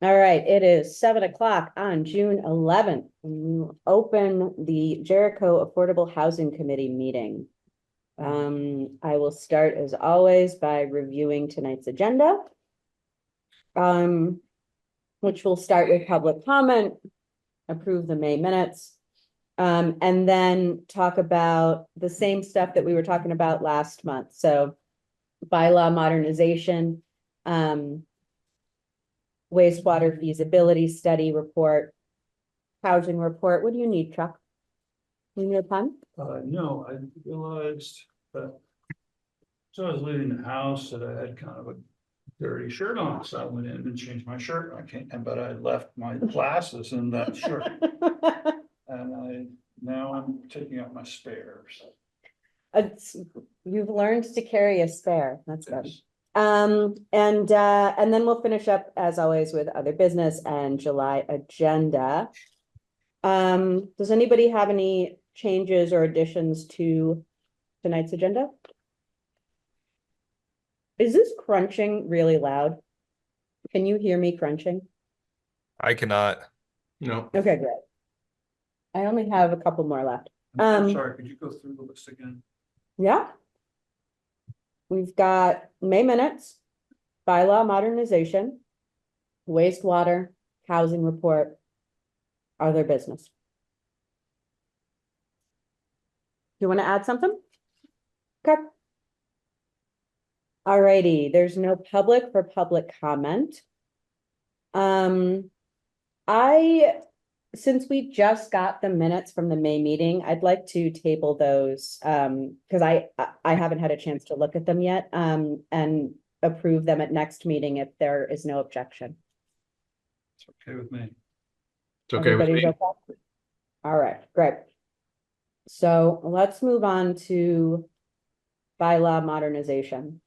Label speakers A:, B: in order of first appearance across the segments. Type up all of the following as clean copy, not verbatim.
A: All right, it is 7 o'clock on June 11th. We will open the Jericho Affordable Housing Committee meeting. I will start as always by reviewing tonight's agenda. Which will start with public comment, approve the May minutes, and then talk about the same stuff that we were talking about last month. So bylaw modernization, wastewater feasibility study report, housing report. What do you need, Chuck? You need a pen?
B: No, I realized that. So I was leaving the house that I had kind of a dirty shirt on, so I went in and changed my shirt. But I left my glasses in that shirt. And now I'm taking out my spares.
A: You've learned to carry a spare. That's good.
B: Yes.
A: And then we'll finish up as always with other business and July agenda. Does anybody have any changes or additions to tonight's agenda? Is this crunching really loud? Can you hear me crunching?
C: I cannot.
B: No.
A: Okay, great. I only have a couple more left.
B: I'm sorry, could you go through the list again?
A: Yeah. We've got May minutes, bylaw modernization, wastewater, housing report, other business. Do you want to add something? Okay. Alrighty, there's no public for public comment. Since we just got the minutes from the May meeting, I'd like to table those because I haven't had a chance to look at them yet and approve them at next meeting if there is no objection.
B: It's okay with me.
C: It's okay with me.
A: Okay? All right, great. So let's move on to bylaw modernization.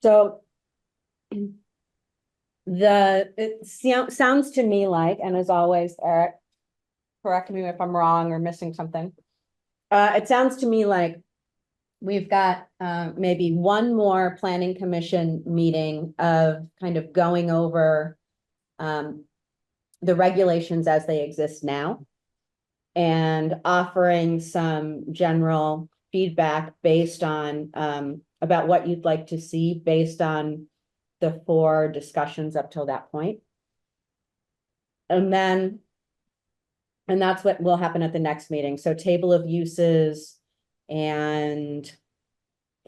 A: So it sounds to me like, and as always, Eric, correct me if I'm wrong or missing something. It sounds to me like we've got maybe one more planning commission meeting of kind of going over the regulations as they exist now and offering some general feedback based on about what you'd like to see based on the 4 discussions up till that point. And that's what will happen at the next meeting. So table of uses and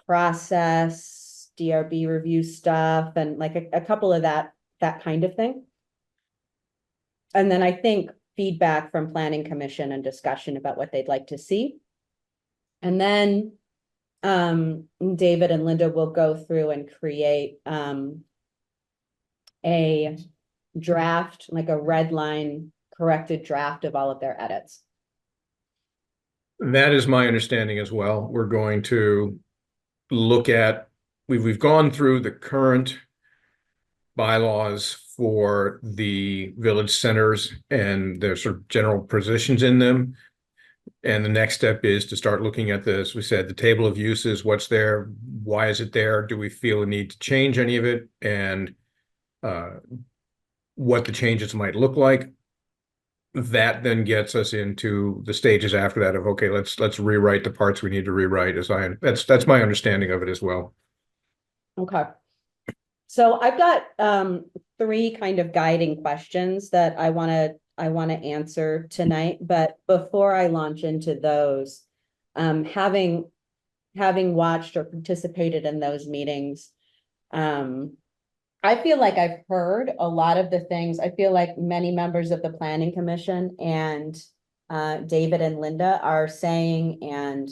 A: process, DRB review stuff, and like a couple of that kind of thing. And then I think feedback from planning commission and discussion about what they'd like to see. And then David and Linda will go through and create a draft, like a red line corrected draft of all of their edits.
C: That is my understanding as well. We're going to look at, we've gone through the current bylaws for the village centers and their sort of general positions in them. And the next step is to start looking at this. We said the table of uses, what's there, why is it there? Do we feel a need to change any of it? And what the changes might look like. That then gets us into the stages after that of, okay, let's rewrite the parts we need to rewrite. That's my understanding of it as well.
A: Okay. So I've got 3 kind of guiding questions that I want to answer tonight, but before I launch into those, having watched or participated in those meetings, I feel like I've heard a lot of the things. I feel like many members of the planning commission and David and Linda are saying and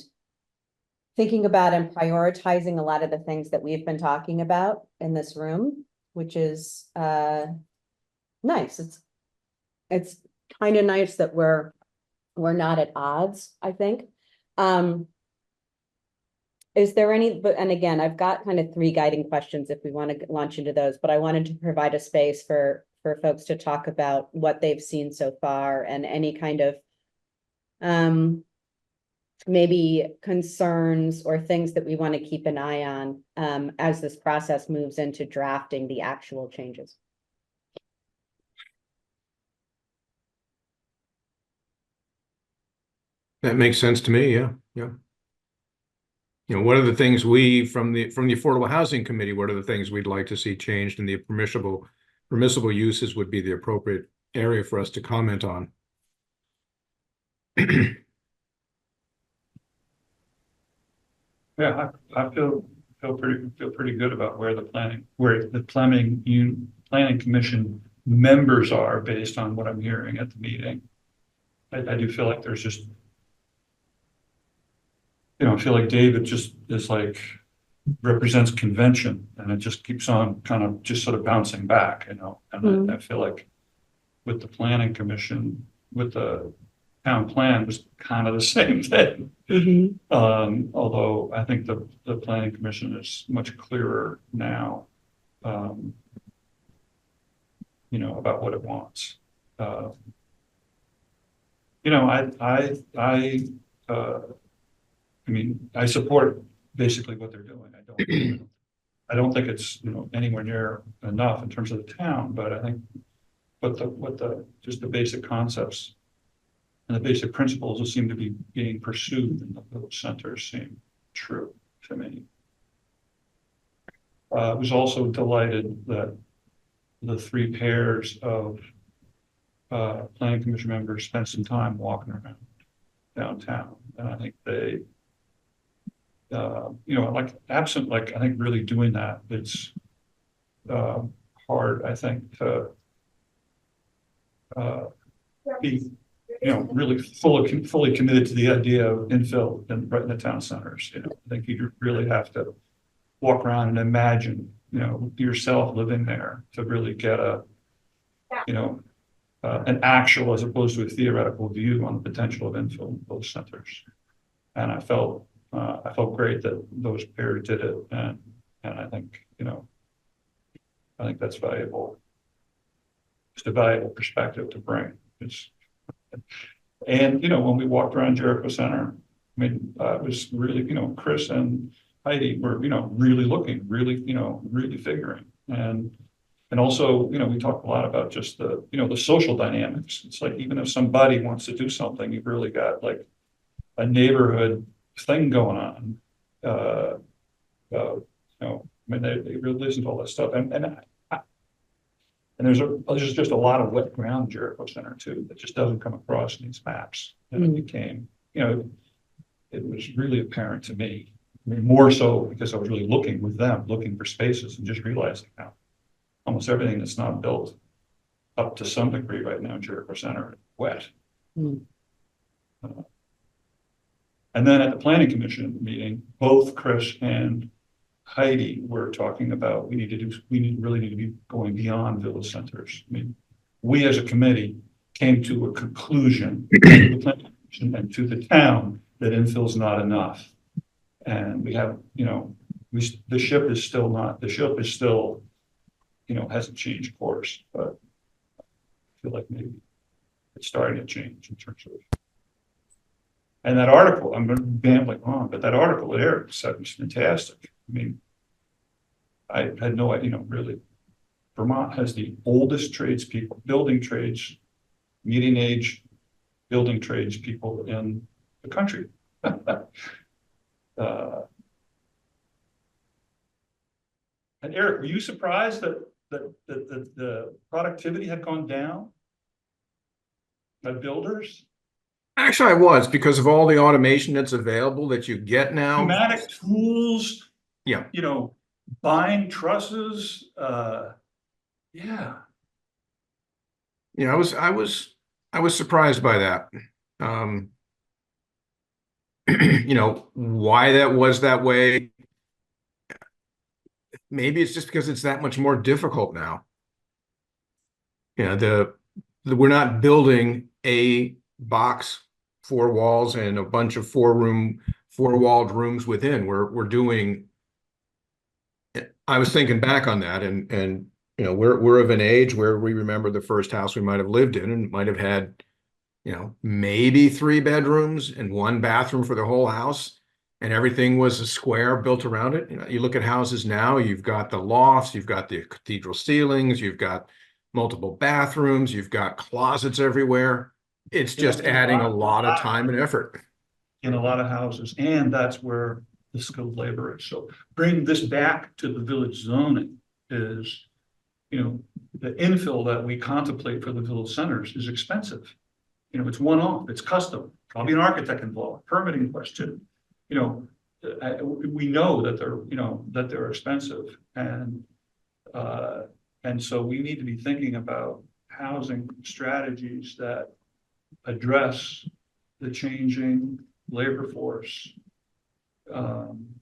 A: thinking about and prioritizing a lot of the things that we've been talking about in this room, which is nice. It's kind of nice that we're not at odds, I think. Is there any, and again, I've got kind of 3 guiding questions if we want to launch into those, but I wanted to provide a space for folks to talk about what they've seen so far and any kind of maybe concerns or things that we want to keep an eye on as this process moves into drafting the actual changes.
C: That makes sense to me. Yeah, yeah. You know, what are the things we from the Affordable Housing Committee? What are the things we'd like to see changed, and the permissible uses would be the appropriate area for us to comment on.
B: Yeah, I feel pretty good about where the planning commission members are based on what I'm hearing at the meeting. I do feel like there's just, I feel like David just is like represents convention, and it just keeps on kind of just sort of bouncing back, and I feel like with the planning commission, with the town plan was kind of the same thing. Although I think the planning commission is much clearer now, about what it wants. I support basically what they're doing. I don't think it's, anywhere near enough in terms of the town, but I think just the basic concepts and the basic principles that seem to be being pursued in the village centers seem true to me. I was also delighted that the 3 pairs of planning commission members spent some time walking around downtown, and I think they, absent, I think really doing that, it's hard, I think, to be, really fully committed to the idea of infill right in the town centers. I think you really have to walk around and imagine, yourself living there to really get an actual as opposed to a theoretical view on the potential of infill in both centers. And I felt great that those pairs did it, and I think, I think that's valuable. Just a valuable perspective to bring. And when we walked around Jericho Center, it was really, Chris and Heidi were, really looking, really figuring. And also, we talked a lot about just the, the social dynamics. It's like, even if somebody wants to do something, you've really got like a neighborhood thing going on. They really listen to all that stuff. And there's just a lot of wet ground in Jericho Center too that just doesn't come across in these maps. And it became, it was really apparent to me. More so because I was really looking with them, looking for spaces, and just realizing how almost everything that's not built up to some degree right now in Jericho Center is wet. And then at the planning commission meeting, both Chris and Heidi were talking about we really need to be going beyond village centers. We as a committee came to a conclusion to the planning commission and to the town that infill is not enough. And we have, the ship is still, hasn't changed course, but I feel like maybe it's starting to change in terms of. And that article, I'm rambling on, but that article that Eric said was fantastic. I had no idea, really. Vermont has the oldest tradespeople, building trades, median age building trades people in the country. And Eric, were you surprised that the productivity had gone down by builders?
C: Actually, I was, because of all the automation that's available that you get now.
B: Pneumatic tools.
C: Yeah.
B: Buying trusses. Yeah.
C: I was surprised by that. Why that was that way. Maybe it's just because it's that much more difficult now. We're not building a box, 4 walls, and a bunch of 4-walled rooms within. We're doing. I was thinking back on that, and we're of an age where we remember the first house we might have lived in, and might have had maybe 3 bedrooms and 1 bathroom for the whole house, and everything was a square built around it. You look at houses now, you've got the lofts, you've got the cathedral ceilings, you've got multiple bathrooms, you've got closets everywhere. It's just adding a lot of time and effort.
B: In a lot of houses, and that's where the skilled labor is. So bring this back to the village zoning is, the infill that we contemplate for the village centers is expensive. It's one-off, it's custom, probably an architect involved, permitting question. We know that they're expensive, and so we need to be thinking about housing strategies that address the changing labor force. And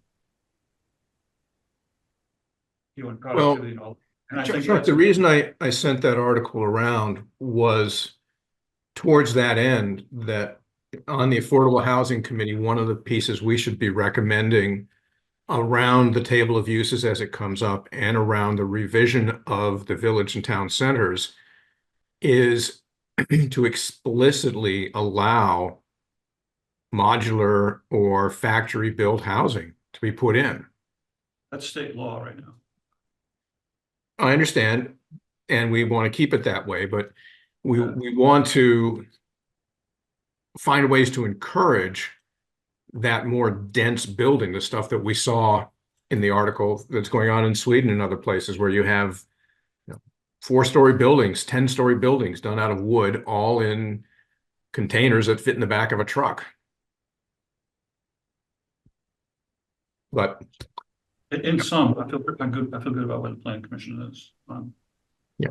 B: productivity and all. And I think
C: Chuck, the reason I sent that article around was towards that end, that on the Affordable Housing Committee, one of the pieces we should be recommending around the table of uses as it comes up and around the revision of the village and town centers is to explicitly allow modular or factory built housing to be put in.
B: That's state law right now.
C: I understand, and we want to keep it that way, but we want to find ways to encourage that more dense building, the stuff that we saw in the article that's going on in Sweden and other places where you have 4-story buildings, 10-story buildings done out of wood, all in containers that fit in the back of a truck. But
B: in some, I feel good about where the planning commission is.
C: Yeah.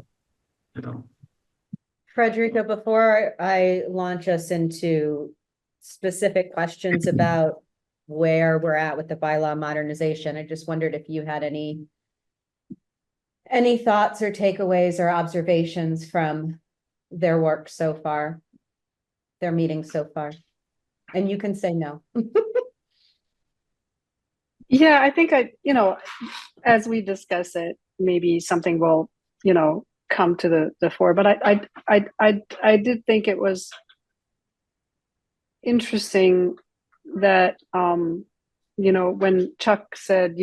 A: Frederica, before I launch us into specific questions about where we're at with the bylaw modernization, I just wondered if you had any thoughts or takeaways or observations from their work so far, their meetings so far, and you can say no.
D: Yeah, I think as we discuss it, maybe something will, come to the fore. But I did think it was interesting that when Chuck said,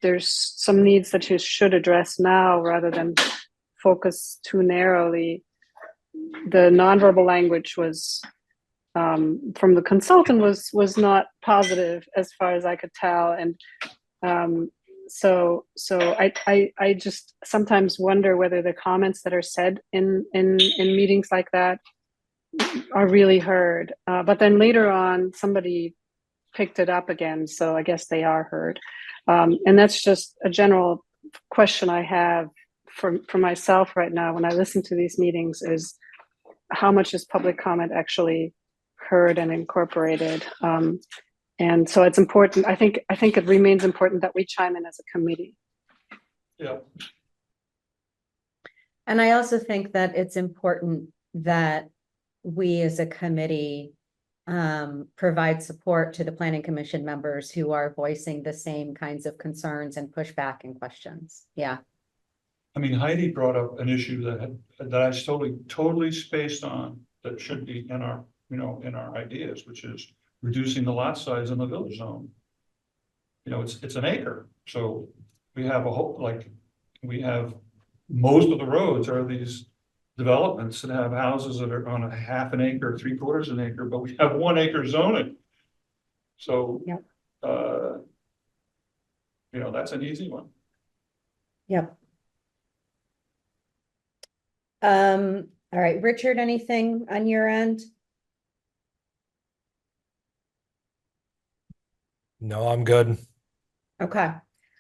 D: there's some needs that you should address now rather than focus too narrowly. The nonverbal language was from the consultant was not positive as far as I could tell, and so I just sometimes wonder whether the comments that are said in meetings like that are really heard. But then later on, somebody picked it up again, so I guess they are heard. And that's just a general question I have for myself right now when I listen to these meetings: is how much is public comment actually heard and incorporated? And so it's important. I think it remains important that we chime in as a committee.
B: Yeah.
A: And I also think that it's important that we as a committee provide support to the planning commission members who are voicing the same kinds of concerns and pushback and questions. Yeah.
B: I mean, Heidi brought up an issue that I totally spaced on that should be in our, in our ideas, which is reducing the lot size in the village zone. It's an acre. So we have we have most of the roads are these developments that have houses that are on a half an acre, 3/4 an acre, but we have 1 acre zoning. So,
A: yep.
B: That's an easy one.
A: Yep. All right, Richard, anything on your end?
E: No, I'm good.
A: Okay.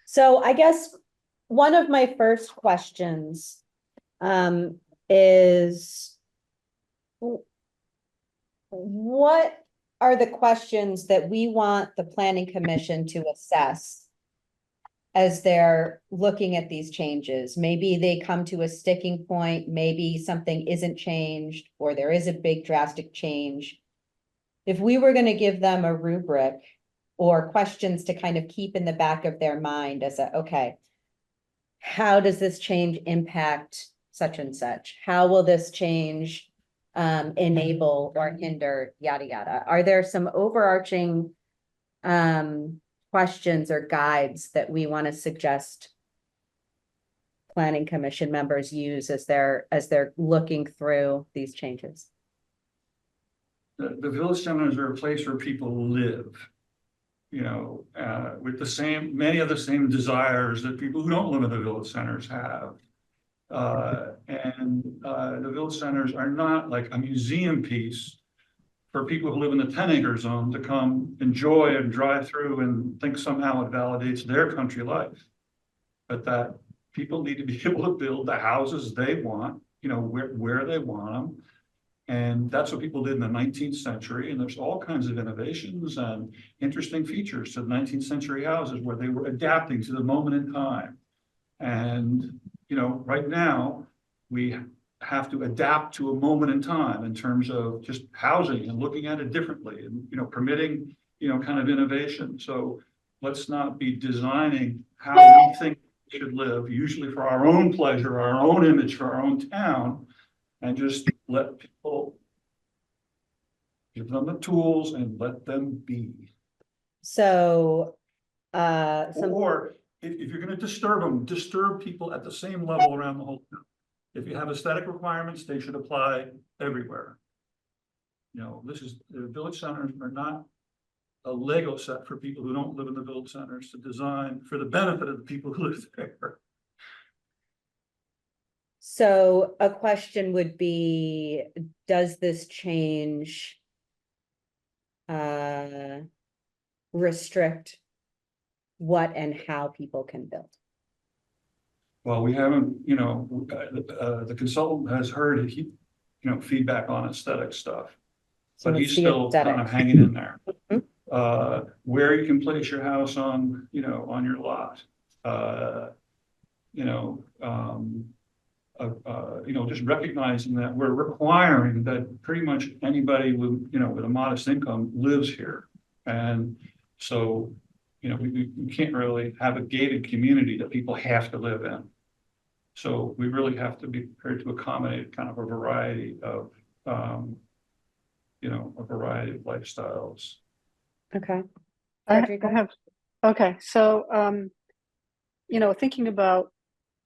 A: So I guess one of my first questions is what are the questions that we want the planning commission to assess as they're looking at these changes? Maybe they come to a sticking point, maybe something isn't changed, or there is a big drastic change. If we were going to give them a rubric or questions to kind of keep in the back of their mind as okay, how does this change impact such and such? How will this change enable or hinder, yada, yada. Are there some overarching questions or guides that we want to suggest planning commission members use as they're looking through these changes?
B: The village centers are a place where people live, with many of the same desires that people who don't live in the village centers have. The village centers are not like a museum piece for people who live in the 10-acre zone to come enjoy and drive through and think somehow it validates their country life. But that people need to be able to build the houses they want, where they want them. And that's what people did in the 19th century. And there's all kinds of innovations and interesting features to the 19th century houses where they were adapting to the moment in time. And, right now we have to adapt to a moment in time in terms of just housing and looking at it differently and, permitting, kind of innovation. So let's not be designing how we think we should live, usually for our own pleasure, our own image, for our own town, and just let people, give them the tools and let them be.
A: So,
B: Or if you're going to disturb them, disturb people at the same level around the whole town. If you have aesthetic requirements, they should apply everywhere. The village centers are not a Lego set for people who don't live in the village centers to design for the benefit of the people who live there.
A: So a question would be, does this change restrict what and how people can build?
B: Well, we haven't, the consultant has heard, feedback on aesthetic stuff,
A: So
B: but
A: it's
B: he's
A: the
B: still kind of
A: aesthetic.
B: hanging in there.
A: Mhm.
B: Where you can place your house on, on your lot, just recognizing that we're requiring that pretty much anybody with, with a modest income lives here. And so, we can't really have a gated community that people have to live in. So we really have to be prepared to accommodate kind of a variety of, lifestyles.
A: Okay.
D: I
A: Jericho?
D: have, okay, so, thinking about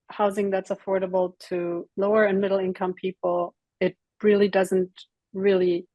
D: housing that's affordable to lower and middle income people, it really doesn't really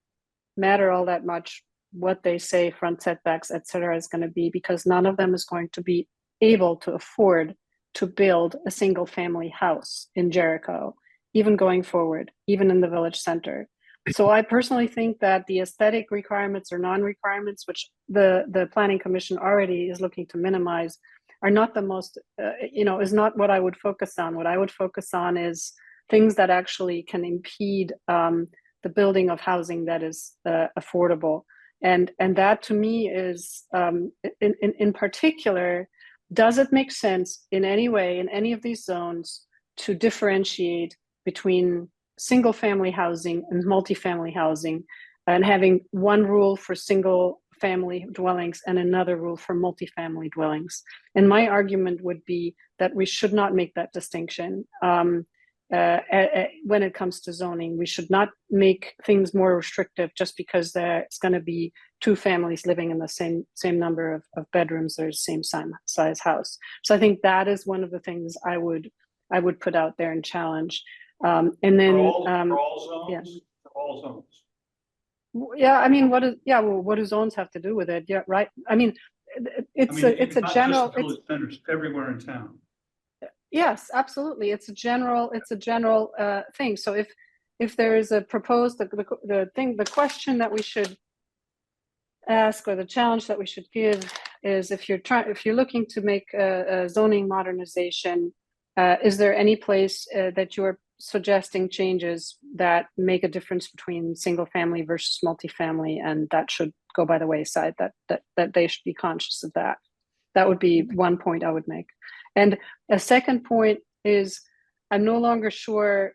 D: matter all that much what they say front setbacks, et cetera, is going to be, because none of them is going to be able to afford to build a single family house in Jericho, even going forward, even in the village center. So I personally think that the aesthetic requirements or non-requirements, which the Planning Commission already is looking to minimize, are not the most, is not what I would focus on. What I would focus on is things that actually can impede the building of housing that is affordable. And that to me is, in particular, does it make sense in any way in any of these zones to differentiate between single family housing and multifamily housing, and having one rule for single family dwellings and another rule for multifamily dwellings? And my argument would be that we should not make that distinction. When it comes to zoning, we should not make things more restrictive just because there's going to be two families living in the same number of bedrooms or same size house. So I think that is one of the things I would put out there and challenge. And then
B: For all zones,
D: yeah.
B: for all zones.
D: Yeah, I mean, what do zones have to do with it? Yeah, right. I mean, it's a general.
B: It's centers everywhere in town.
D: Yes, absolutely. It's a general thing. So if there is a proposed the question that we should ask, or the challenge that we should give, is if you're looking to make a zoning modernization, is there any place that you are suggesting changes that make a difference between single family versus multifamily, and that should go by the wayside? That they should be conscious of that. That would be one point I would make. And a second point is, I'm no longer sure,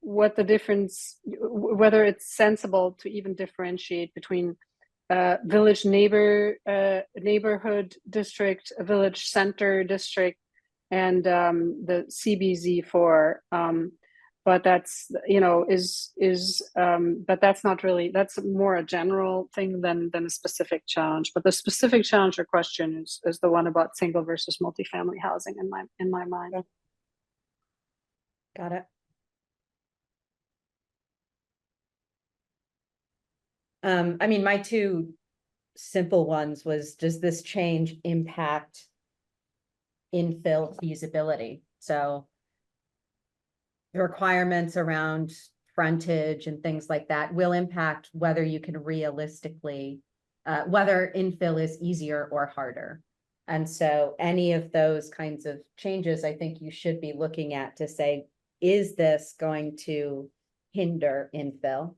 D: what the difference, whether it's sensible to even differentiate between village neighborhood district, a village center district, and the CBZ4. but that's, but that's not really, that's more a general thing than a specific challenge. But the specific challenge or question is the one about single versus multifamily housing in my mind.
A: Got it. I mean, my two simple ones was, does this change impact infill feasibility? So the requirements around frontage and things like that will impact whether you can realistically, whether infill is easier or harder. And so any of those kinds of changes, I think you should be looking at to say, is this going to hinder infill?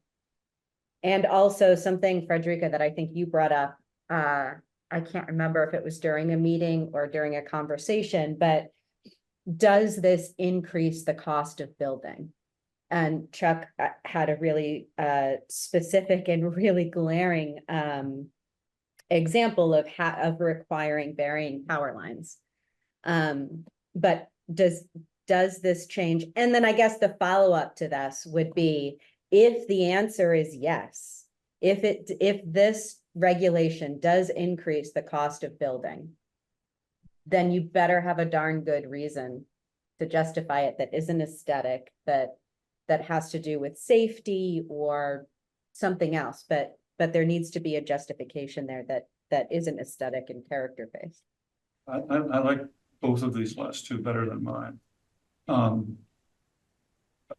A: And also something, Frederica, that I think you brought up, I can't remember if it was during a meeting or during a conversation, but does this increase the cost of building? And Chuck had a really specific and really glaring example of requiring burying power lines. But does this change? And then I guess the follow-up to this would be, if the answer is yes, if this regulation does increase the cost of building, then you better have a darn good reason to justify it that isn't aesthetic, that has to do with safety or something else. But there needs to be a justification there that isn't aesthetic and character based.
B: I like both of these last two better than mine.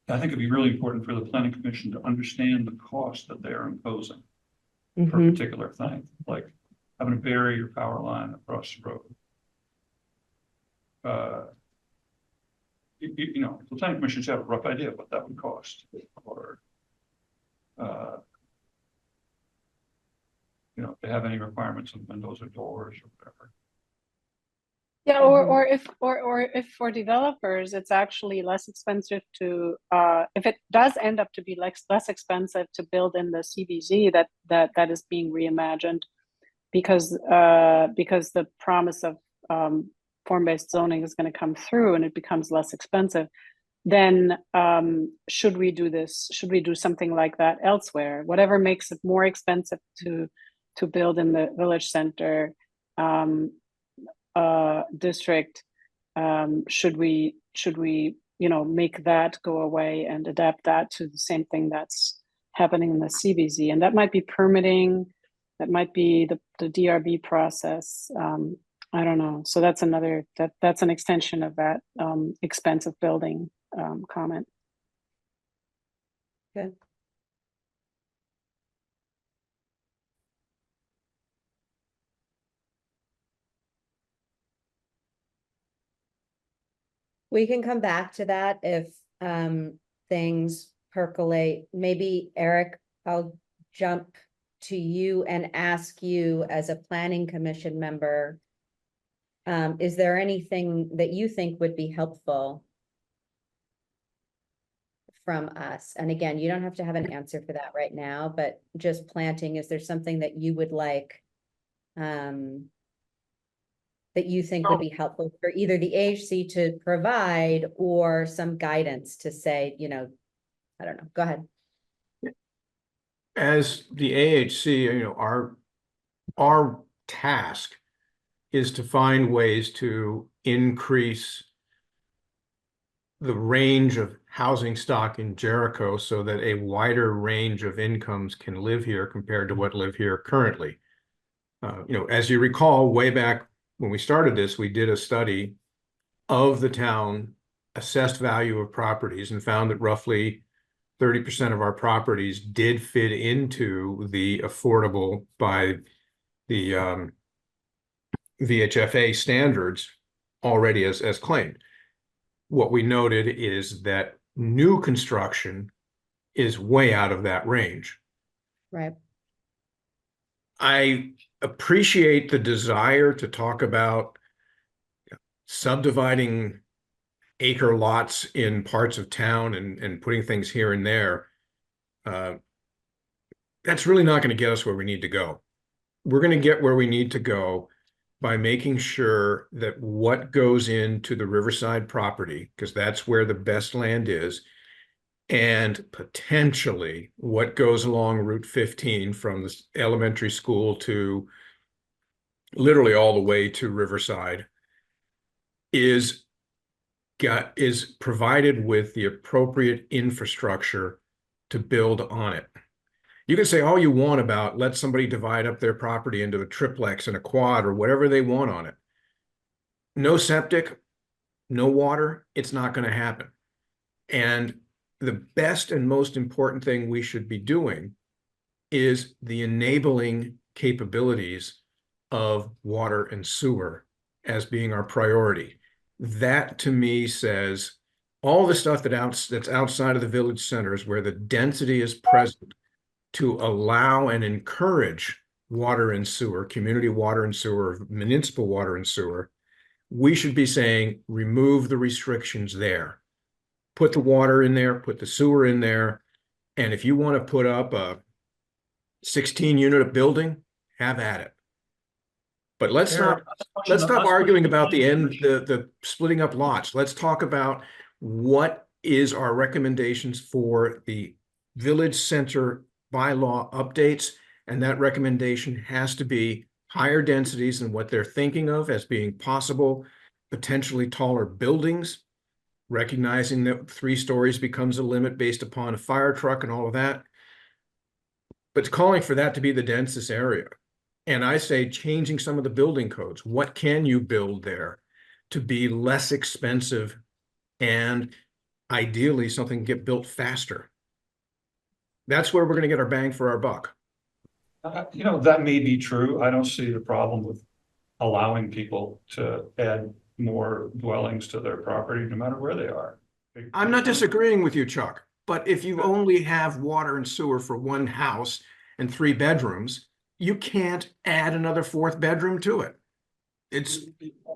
B: I think it'd be really important for the planning commission to understand the cost that they're imposing for a particular thing, like having to bury your power line across the road. The planning commission should have a rough idea of what that would cost, or if they have any requirements on windows or doors or whatever.
D: Yeah, or if for developers it's actually less expensive to if it does end up to be less expensive to build in the CBZ that is being reimagined because the promise of form-based zoning is going to come through and it becomes less expensive, then should we do this? Should we do something like that elsewhere? Whatever makes it more expensive to build in the village center district, should we make that go away and adapt that to the same thing that's happening in the CBZ? And that might be permitting, that might be the DRB process. I don't know. So that's that's an extension of that expensive building comment.
A: Good. We can come back to that if things percolate. Maybe Eric, I'll jump to you and ask you as a planning commission member, is there anything that you think would be helpful from us? And again, you don't have to have an answer for that right now, but just planting, is there something that you would like that you think would be helpful for either the AHC to provide or some guidance to say, I don't know, go ahead.
C: As the AHC, our task is to find ways to increase the range of housing stock in Jericho so that a wider range of incomes can live here compared to what live here currently. As you recall, way back when we started this, we did a study of the town assessed value of properties and found that roughly 30% of our properties did fit into the affordable by the VHFA standards already as claimed. What we noted is that new construction is way out of that range.
A: Right.
C: I appreciate the desire to talk about subdividing acre lots in parts of town and putting things here and there. That's really not going to get us where we need to go. We're going to get where we need to go by making sure that what goes into the Riverside property, because that's where the best land is and potentially what goes along Route 15 from the elementary school to literally all the way to Riverside is provided with the appropriate infrastructure to build on it. You can say all you want about let somebody divide up their property into a triplex and a quad or whatever they want on it. No septic, no water, it's not going to happen. And the best and most important thing we should be doing is the enabling capabilities of water and sewer as being our priority. That to me says all the stuff that's outside of the village centers where the density is present to allow and encourage water and sewer, community water and sewer, municipal water and sewer, we should be saying remove the restrictions there. Put the water in there, put the sewer in there. And if you want to put up a 16-unit building, have at it. But let's stop arguing about the splitting up lots. Let's talk about what is our recommendations for the village center bylaw updates. And that recommendation has to be higher densities than what they're thinking of as being possible, potentially taller buildings, recognizing that 3 stories becomes a limit based upon a fire truck and all of that. But calling for that to be the densest area. And I say changing some of the building codes. What can you build there to be less expensive and ideally something can get built faster? That's where we're going to get our bang for our buck.
B: You know, that may be true. I don't see the problem with allowing people to add more dwellings to their property, no matter where they are.
C: I'm not disagreeing with you, Chuck, but if you only have water and sewer for one house and 3 bedrooms, you can't add another 4th bedroom to it.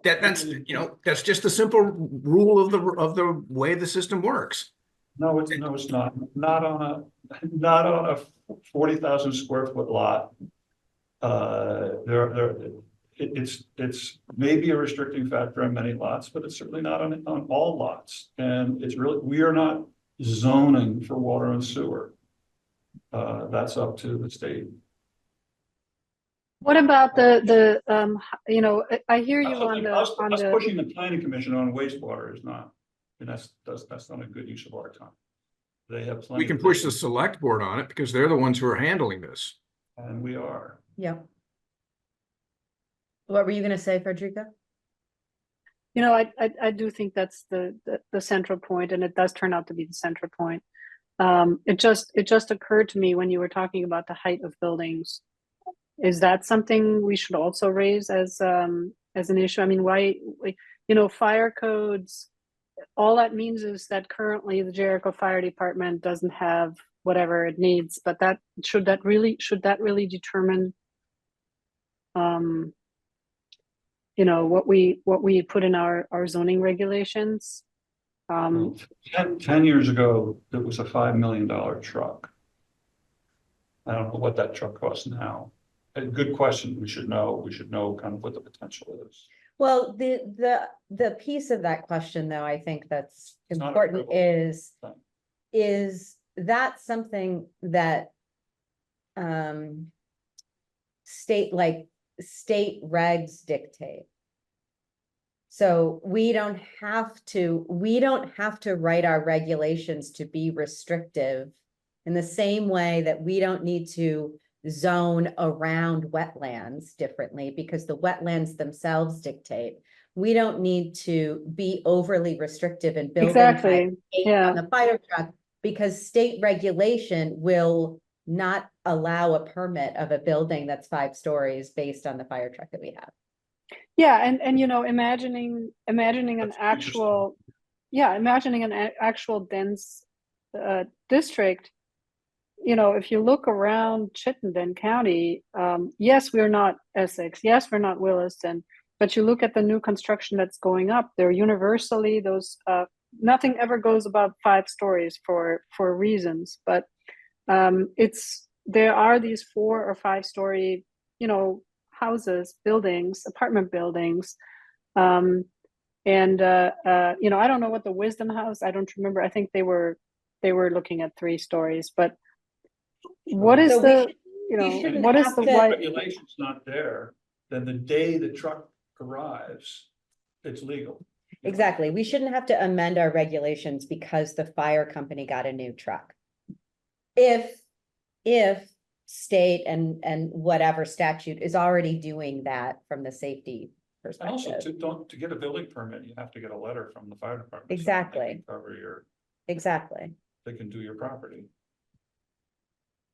C: That's just the simple rule of the way the system works.
B: No, it's not. Not on a 40,000 square foot lot. It's maybe a restricting factor on many lots, but it's certainly not on all lots. And it's really, we are not zoning for water and sewer. That's up to the state.
D: What about you know, I hear you on the
B: pushing the planning commission on wastewater is not, and that's not a good use of our time. They have plenty.
C: We can push the select board on it because they're the ones who are handling this.
B: And we are.
A: Yeah. What were you going to say, Frederica?
D: You know, I do think that's the central point, and it does turn out to be the central point. It just occurred to me when you were talking about the height of buildings. Is that something we should also raise as an issue? I mean, why, you know, fire codes, all that means is that currently the Jericho Fire Department doesn't have whatever it needs, but should that really determine you know, what we put in our zoning regulations?
B: 10 years ago, it was a $5 million truck. I don't know what that truck costs now. A good question. We should know kind of what the potential is.
A: Well, the piece of that question, though, I think that's important is that something that state regs dictate. So we don't have to write our regulations to be restrictive in the same way that we don't need to zone around wetlands differently because the wetlands themselves dictate. We don't need to be overly restrictive in building on the fire truck because state regulation will not allow a permit of a building that's 5 stories based on the fire truck that we have.
D: Yeah, and you know, imagining an actual dense district. You know, if you look around Chittenden County, yes, we're not Essex, yes, we're not Williston, but you look at the new construction that's going up, they're universally those, nothing ever goes above 5 stories for reasons, but there are these 4 or 5 story, you know, houses, buildings, apartment buildings. You know, I don't know what the Wisdom House, I don't remember, I think they were they were looking at 3 stories, but what is
A: So we
D: the,
A: should-
D: you know,
A: shouldn't
D: what is
A: have
D: the
A: to-
D: why?
B: Regulation's not there, then the day the truck arrives, it's legal.
A: Exactly. We shouldn't have to amend our regulations because the fire company got a new truck. If state and whatever statute is already doing that from the safety
B: And also
A: perspective.
B: to get a building permit, you have to get a letter from the fire department. saying
A: Exactly.
B: They can cover your,
A: Exactly.
B: they can do your property.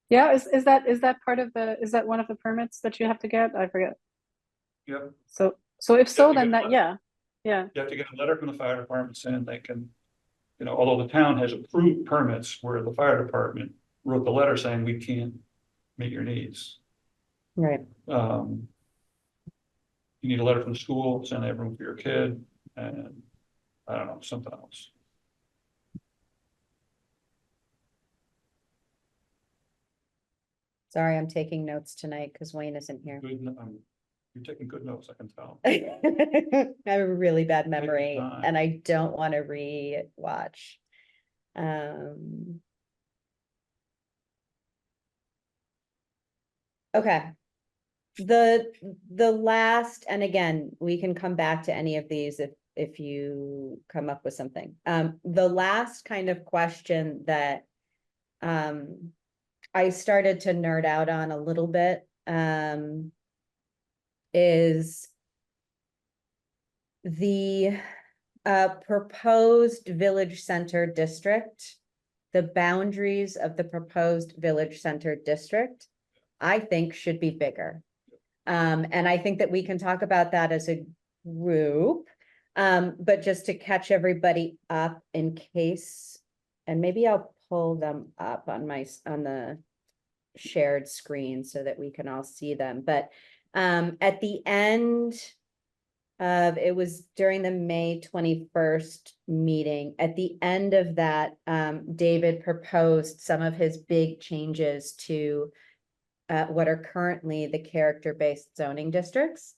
D: Yeah, is that part of the, is that one of the permits that you have to get? I forget.
B: Yep,
D: So if so,
B: to
D: then
B: get
D: that,
B: a-
D: yeah, yeah.
B: you have to get a letter from the fire department saying they can, you know, although the town has approved permits where the fire department wrote the letter saying we can't meet your needs.
A: Right.
B: You need a letter from the school, saying they have room for your kid, and I don't know, something else.
A: Sorry, I'm taking notes tonight because Wayne isn't here.
B: You're taking good notes, I can tell.
A: I have a really bad
B: your
A: memory
B: time.
A: and I don't want to re-watch. Okay. The last, and again, we can come back to any of these if you come up with something. The last kind of question that I started to nerd out on a little bit is the proposed village center district, the boundaries of the proposed village center district, I think should be bigger. And I think that we can talk about that as a group. But just to catch everybody up in case, and maybe I'll pull them up on the shared screen so that we can all see them. But at the end of, it was during the May 21st meeting, at the end of that, David proposed some of his big changes to what are currently the character-based zoning districts.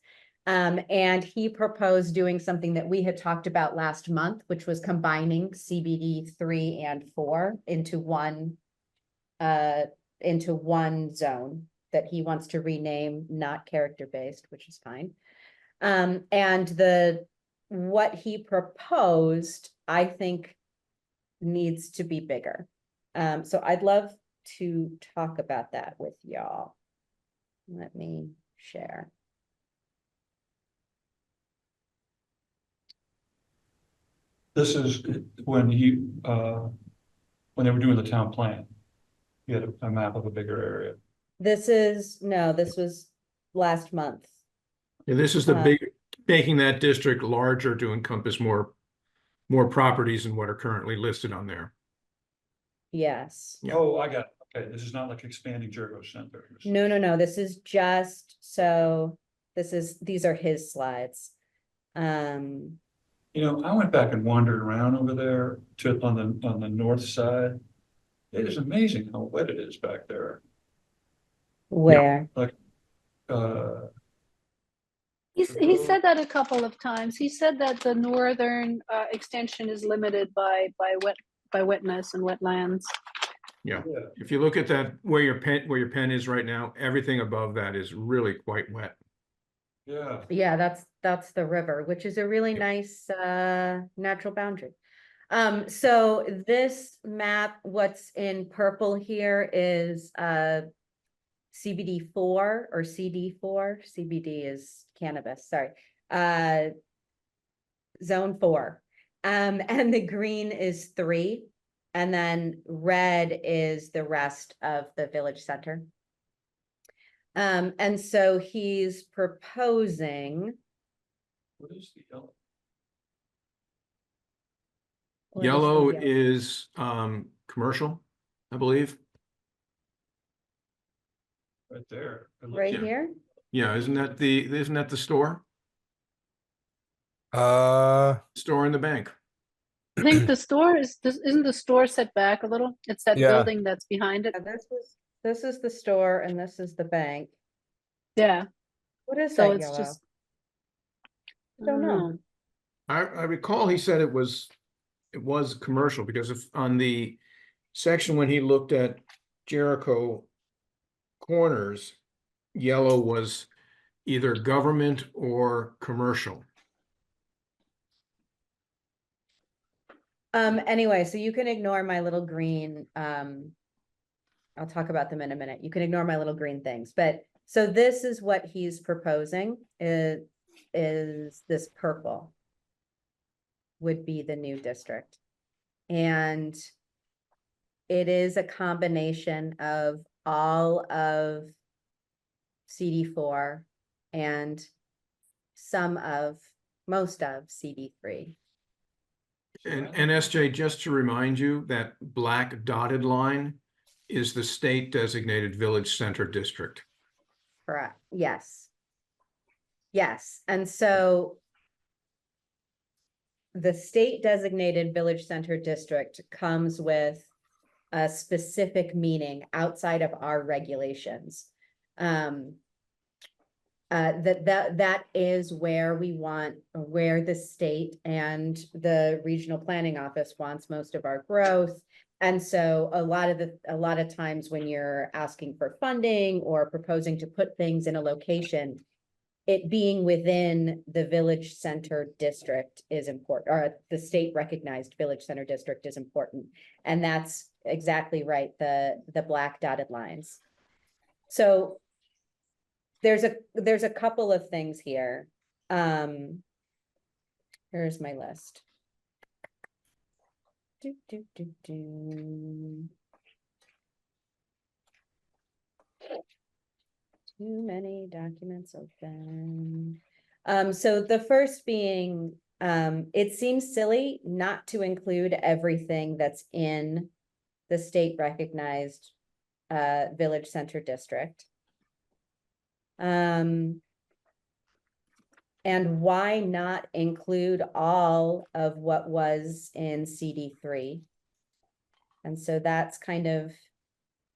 A: And he proposed doing something that we had talked about last month, which was combining CBD 3 and 4 into one zone that he wants to rename, not character-based, which is fine. And what he proposed, I think, needs to be bigger. So I'd love to talk about that with y'all. Let me share.
B: This is when when they were doing the town plan. You had a map of a bigger area.
A: This was last month.
C: Yeah, this is the big, making that district larger to encompass more properties than what are currently listed on there.
A: Yes.
C: Yeah.
B: Oh, I got it. Okay, this is not like expanding Jericho Center.
A: No, this is just, so these are his slides.
B: You know, I went back and wandered around over there on the north side. It is amazing how wet it is back there.
A: Where?
B: Like,
D: He said that a couple of times. He said that the northern extension is limited by wetness and wetlands.
C: Yeah.
B: yeah,
C: If you look at that, where your pen is right now, everything above that is really quite wet.
B: yeah.
A: Yeah, that's the river, which is a really
C: Yep.
A: nice natural boundary. So this map, what's in purple here is CBD 4 or CD 4. CBD is cannabis, sorry. Zone 4. And the green is 3. And then red is the rest of the village center. And so he's proposing.
B: What is the yellow?
A: what is the
C: Yellow
A: yellow?
C: is commercial, I believe.
B: Right there. It looks-
A: Right
C: Yeah.
A: here?
C: Yeah, isn't that the store?
E: Uh,
C: Store in the bank.
D: I think the store isn't the store set back a little? It's that
E: Yeah.
D: building that's behind it.
A: This is the store and this is the bank.
D: Yeah.
A: What is
D: So
A: that
D: it's
A: yellow?
D: just.
A: I don't know.
C: I recall he said it was commercial because if on the section when he looked at Jericho corners, yellow was either government or commercial.
A: Anyway, so you can ignore my little green, I'll talk about them in a minute. You can ignore my little green things, but so this is what he's proposing is this purple would be the new district. And it is a combination of all of CD4 and most of CD3.
C: And SJ, just to remind you, that black dotted line is the state designated village center district.
A: Correct. Yes. Yes. And so the state designated village center district comes with a specific meaning outside of our regulations. That is where where the state and the regional planning office wants most of our growth. And so a lot of times when you're asking for funding or proposing to put things in a location, it being within the village center district is important, or the state recognized village center district is important. And that's exactly right, the black dotted lines. So there's a couple of things here. Here's my list. Too many documents open. So the first being, it seems silly not to include everything that's in the state recognized village center district. And why not include all of what was in CD3? And so that's kind of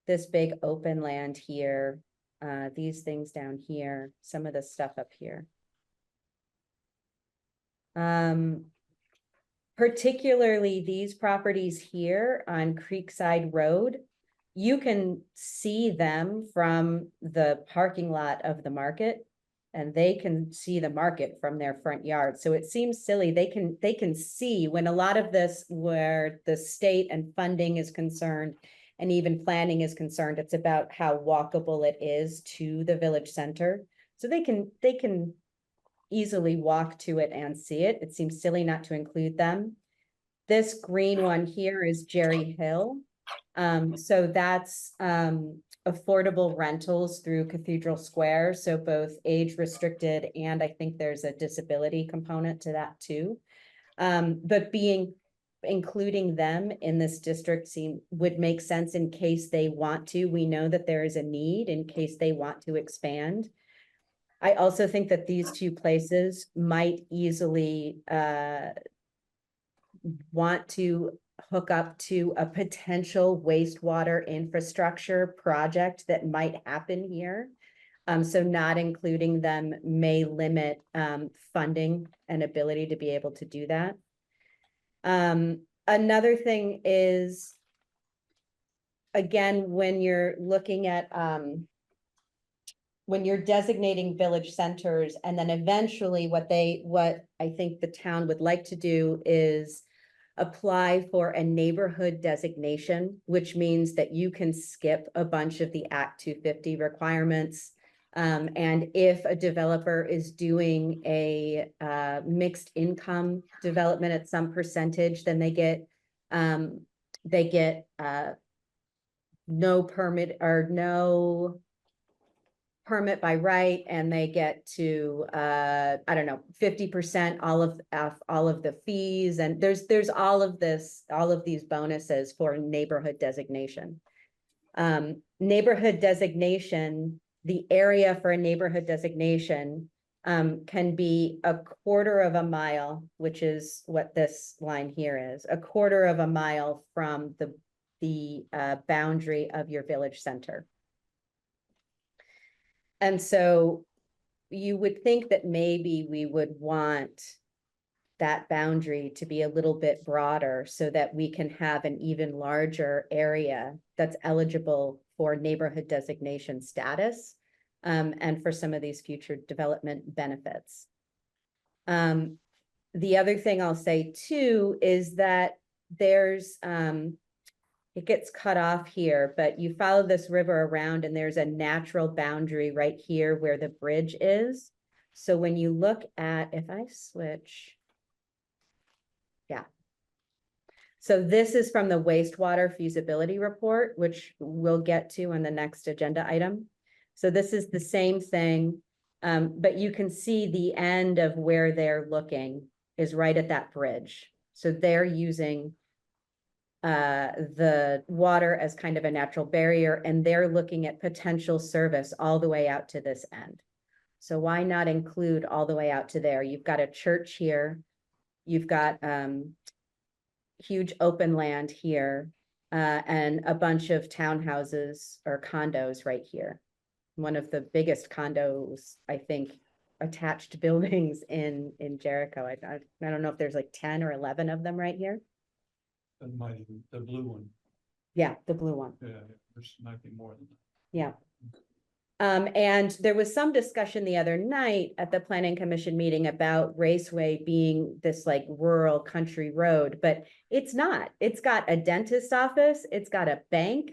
A: this big open land here, these things down here, some of the stuff up here. Particularly these properties here on Creekside Road, you can see them from the parking lot of the market, and they can see the market from their front yard. So it seems silly. They can see when a lot of this, where the state and funding is concerned and even planning is concerned, it's about how walkable it is to the village center. So they can easily walk to it and see it. It seems silly not to include them. This green one here is Jerry Hill. So that's affordable rentals through Cathedral Square. So both age restricted, and I think there's a disability component to that too. But including them in this district would make sense in case they want to. We know that there is a need in case they want to expand. I also think that these two places might easily want to hook up to a potential wastewater infrastructure project that might happen here. So not including them may limit funding and ability to be able to do that. Another thing is, again, when you're looking at when you're designating village centers, and then eventually what I think the town would like to do is apply for a neighborhood designation, which means that you can skip a bunch of the Act 250 requirements. And if a developer is doing a mixed income development at some percentage, then they get no permit or no permit by right, and they get to I don't know, 50% all of the fees, and there's all of these bonuses for neighborhood designation. Neighborhood designation, the area for a neighborhood designation can be 1/4 of a mile, which is what this line here is, 1/4 of a mile from the boundary of your village center. And so you would think that maybe we would want that boundary to be a little bit broader so that we can have an even larger area that's eligible for neighborhood designation status, and for some of these future development benefits. The other thing I'll say too is that there's, it gets cut off here, but you follow this river around and there's a natural boundary right here where the bridge is. So when you look at, if I switch, yeah. So this is from the wastewater feasibility report, which we'll get to on the next agenda item. So this is the same thing, but you can see the end of where they're looking is right at that bridge. So they're using the water as kind of a natural barrier, and they're looking at potential service all the way out to this end. So why not include all the way out to there? You've got a church here. You've got huge open land here, and a bunch of townhouses or condos right here. One of the biggest condos, I think, attached buildings in Jericho. I don't know if there's like 10 or 11 of them right here.
B: That might even, the blue one,
A: Yeah, the blue one.
B: yeah, there's might be more than that.
A: Yeah. And there was some discussion the other night at the planning commission meeting about Raceway being this like rural country road, but it's not. It's got a dentist office, it's got a bank,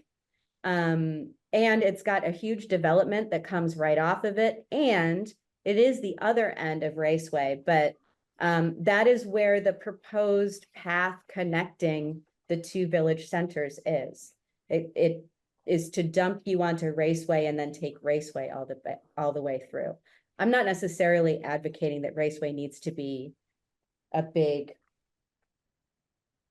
A: and it's got a huge development that comes right off of it. And it is the other end of Raceway, but that is where the proposed path connecting the two village centers is. It is to dump you onto Raceway and then take Raceway all the way through. I'm not necessarily advocating that Raceway needs to be a big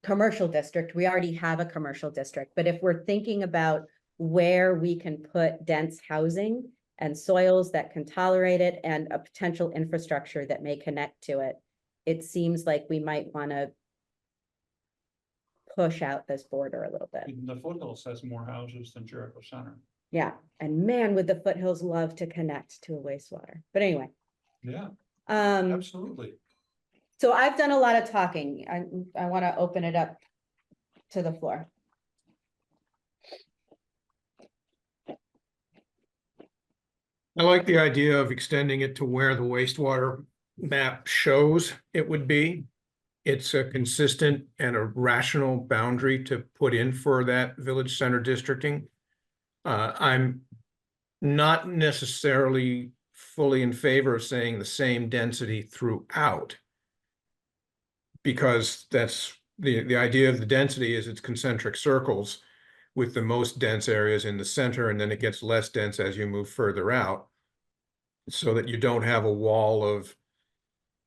A: commercial district. We already have a commercial district, but if we're thinking about where we can put dense housing and soils that can tolerate it and a potential infrastructure that may connect to it, it seems like we might want to push out this border a little bit.
B: Even the foothills has more houses than Jericho Center.
A: Yeah, and man, would the foothills love to connect to a wastewater. But anyway,
B: Yeah,
A: um,
B: absolutely.
A: so I've done a lot of talking. I want to open it up to the floor.
C: I like the idea of extending it to where the wastewater map shows it would be. It's a consistent and a rational boundary to put in for that village center districting. I'm not necessarily fully in favor of saying the same density throughout, because that's the idea of the density is it's concentric circles with the most dense areas in the center, and then it gets less dense as you move further out, so that you don't have a wall of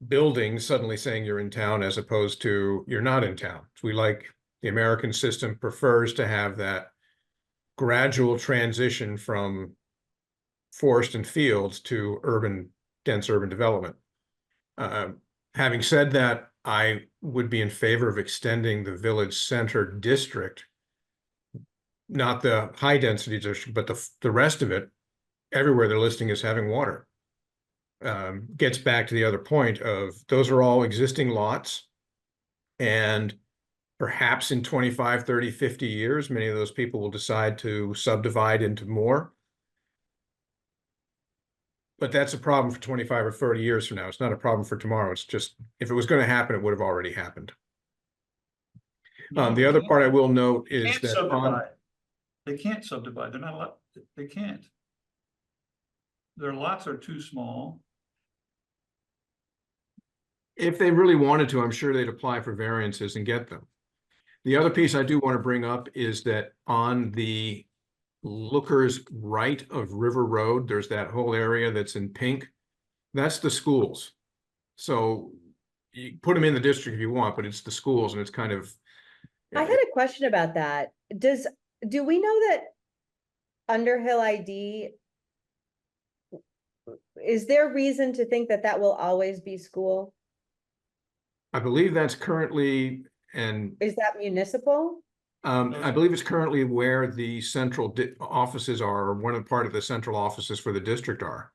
C: buildings suddenly saying you're in town as opposed to you're not in town. We like, the American system prefers to have that gradual transition from forest and fields to urban, dense urban development. Having said that, I would be in favor of extending the village center district, not the high density district, but the rest of it, everywhere they're listing as having water. Gets back to the other point of those are all existing lots, and perhaps in 25, 30, 50 years, many of those people will decide to subdivide into more. But that's a problem for 25 or 30 years from now. It's not a problem for tomorrow. It's just, if it was going to happen, it would have already happened. The other part I will note is
B: Can't
C: that
B: subdivide. They can't subdivide. They're not allowed. They can't. Their lots are too small.
C: if they really wanted to, I'm sure they'd apply for variances and get them. The other piece I do want to bring up is that on the lookers right of River Road, there's that whole area that's in pink. That's the schools. So you put them in the district if you want, but it's the schools, and it's kind of.
A: I had a question about that. Do we know that Underhill ID, is there reason to think that that will always be school?
C: I believe that's currently, and
A: Is that municipal?
C: I believe it's currently where the central offices are, or one of the part of the central offices for the district are.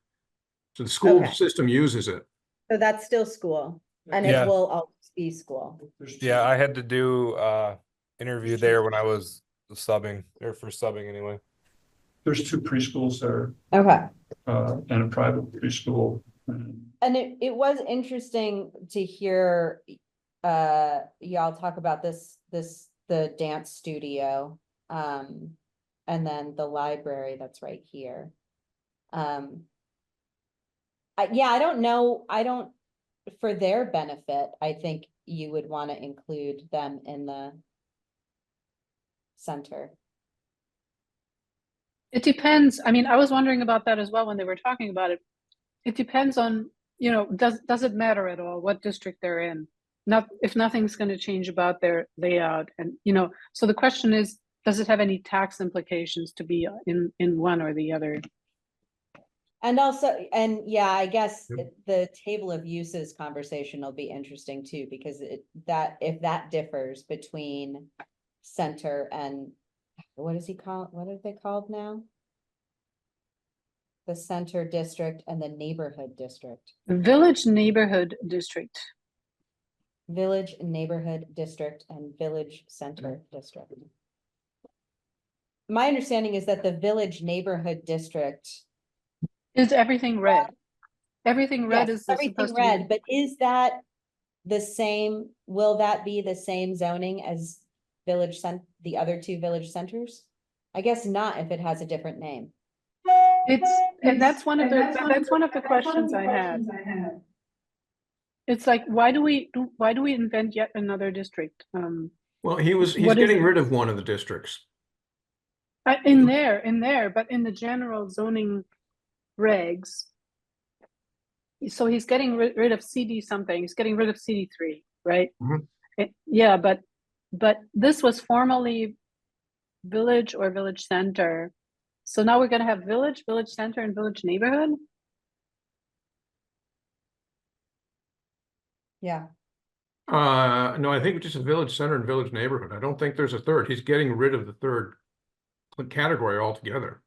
C: So the school
A: Okay.
C: system uses it.
A: So that's still school. and it
E: Yeah.
A: will always be school.
B: There's two.
E: Yeah, I had to do interview there when I was subbing, or for subbing anyway.
B: There's two preschools there,
A: Okay.
B: and a private preschool.
A: And it was interesting to hear y'all talk about the dance studio, and then the library that's right here. Yeah, I don't know, for their benefit, I think you would want to include them in the center.
D: It depends. I mean, I was wondering about that as well when they were talking about it. It depends on, does it matter at all what district they're in? Not if nothing's going to change about their layout, and so the question is, does it have any tax implications to be in one or the other?
A: And also, and yeah, I guess
C: Yep.
A: the table of uses conversation will be interesting too, because if that differs between center and, what is he called? What are they called now? The center district and the neighborhood district.
D: Village neighborhood district.
A: Village neighborhood district and village center district. My understanding is that the village neighborhood district.
D: Is everything red? Everything red
A: Yes,
D: is
A: everything
D: supposed to
A: red,
D: be.
A: but is that the same, will that be the same zoning as the other two village centers? I guess not if it has a different name.
D: And that's one of the questions I had. It's like, why do we invent yet another district?
C: Well, he's
D: What is
C: getting
D: it?
C: rid of one of the districts.
D: In there, but in the general zoning regs. So he's getting rid of CD something. He's getting rid of CD3, right?
C: Mhm.
D: Yeah, but this was formerly village or village center. So now we're gonna have village center, and village neighborhood.
A: Yeah.
C: No, I think just a village center and village neighborhood. I don't think there's a third. He's getting rid of the third category altogether.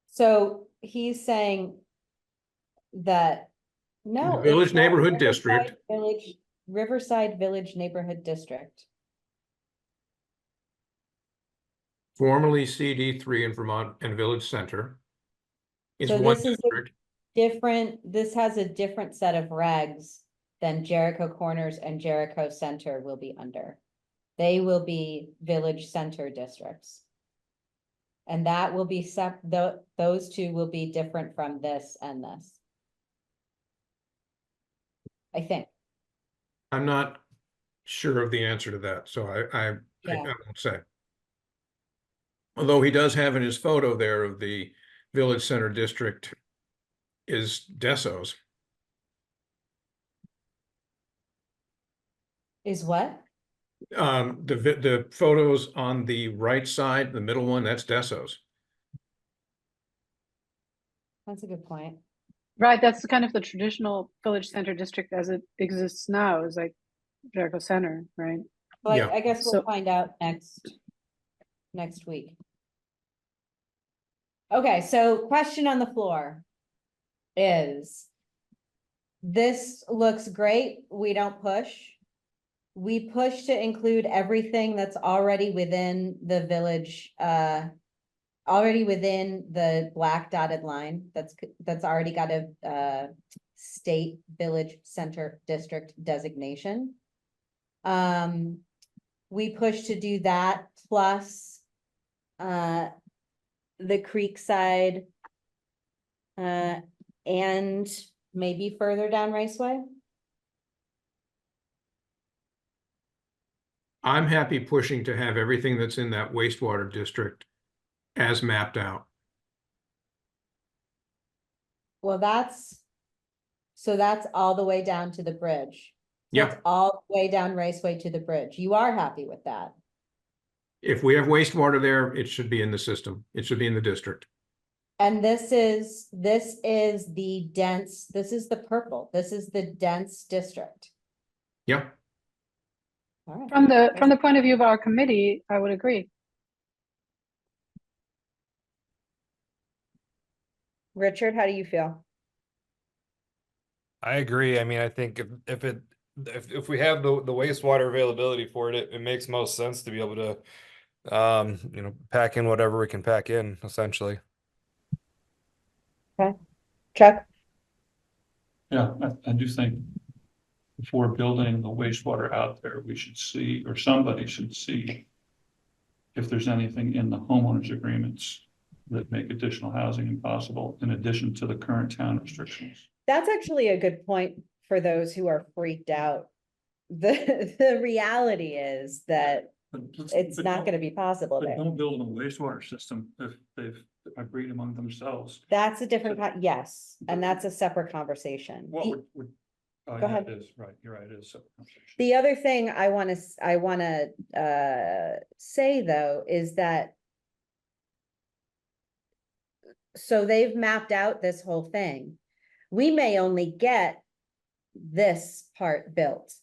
A: So he's saying that, no.
C: The village
A: it's not
C: neighborhood
A: Riverside
C: district.
A: Riverside Village Neighborhood District.
C: Formerly CD3 in Vermont and Village Center. Is
A: So
C: one
A: this is
C: district.
A: this has a different set of regs than Jericho Corners and Jericho Center will be under. They will be village center districts. And that will be those two will be different from this and this. I think.
C: I'm not sure of the answer to that, so I
A: Yeah.
C: won't say. Although he does have in his photo there of the Village Center District is Desso's.
A: Is what?
C: The photos on the right side, the middle one, that's Desso's.
A: That's a good point.
D: Right, that's kind of the traditional village center district as it exists now, is like Jericho Center, right?
A: Well,
C: Yeah.
A: I guess we'll
D: So-
A: find out next week. Okay, so question on the floor is, this looks great, we don't push. We push to include everything that's already within the village, already within the black dotted line, that's already got a state village center district designation. We push to do that plus the Creekside and maybe further down Raceway.
C: I'm happy pushing to have everything that's in that wastewater district as mapped out.
A: Well, that's all the way down to the bridge. So
C: Yeah.
A: it's all the way down Raceway to the bridge. You are happy with that?
C: If we have wastewater there, it should be in the system. It should be in the district.
A: And this is the dense, this is the purple, this is the dense district.
C: Yeah.
A: All right.
D: From the point of view of our committee, I would agree.
A: Richard, how do you feel?
E: I agree. I mean, I think if it if we have the wastewater availability for it, it makes most sense to be able to, you know, pack in whatever we can pack in, essentially.
A: Chuck?
B: Yeah, I do think before building the wastewater out there, we should see, or somebody should see if there's anything in the homeowners agreements that make additional housing impossible in addition to the current town restrictions.
A: That's actually a good point for those who are freaked out. The reality is that it's not gonna be possible
B: But
A: there.
B: don't build a wastewater system if they've agreed among themselves.
A: That's a different, yes, and that's a separate conversation.
B: What
A: The-
B: would, oh,
A: Go
B: yeah,
A: ahead.
B: it is, right, you're right, it is. Separate conversation.
A: The other thing I wanna say though, is that so they've mapped out this whole thing. We may only get this part built.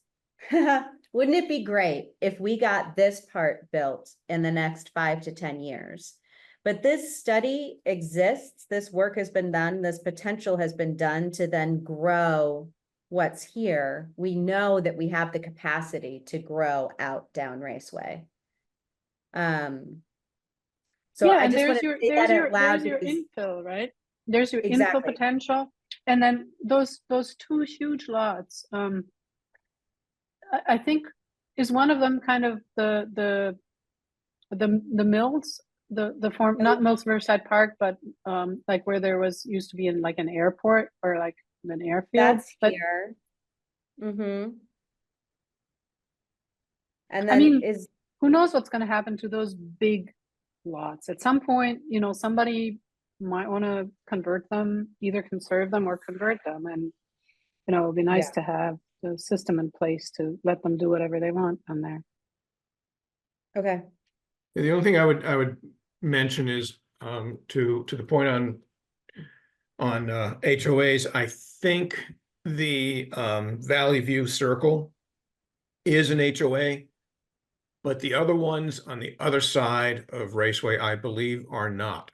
A: Wouldn't it be great if we got this part built in the next 5 to 10 years? But this study exists, this work has been done, this potential has been done to then grow what's here. We know that we have the capacity to grow out down Raceway. So
D: Yeah,
A: I
D: and
A: just want
D: there's
A: to
D: your
A: say that out loud
D: there's your
A: because
D: infill, right? There's your
A: Exactly.
D: infill potential, and then those two huge lots. I think is one of them kind of the mills, the form, not Mills Riverside Park, but like where there used to be in like an airport or like an airfield.
A: that's
D: But
A: here. Mm-hmm. And
D: I
A: then
D: mean,
A: is,
D: who knows what's going to happen to those big lots? At some point, you know, somebody might want to convert them, either conserve them or convert them, and you know, it would be nice to have the system in place to let them do whatever they want on there.
A: okay,
C: The only thing I would mention is to the point on HOAs, I think the Valley View Circle is an HOA, but the other ones on the other side of Raceway, I believe, are not.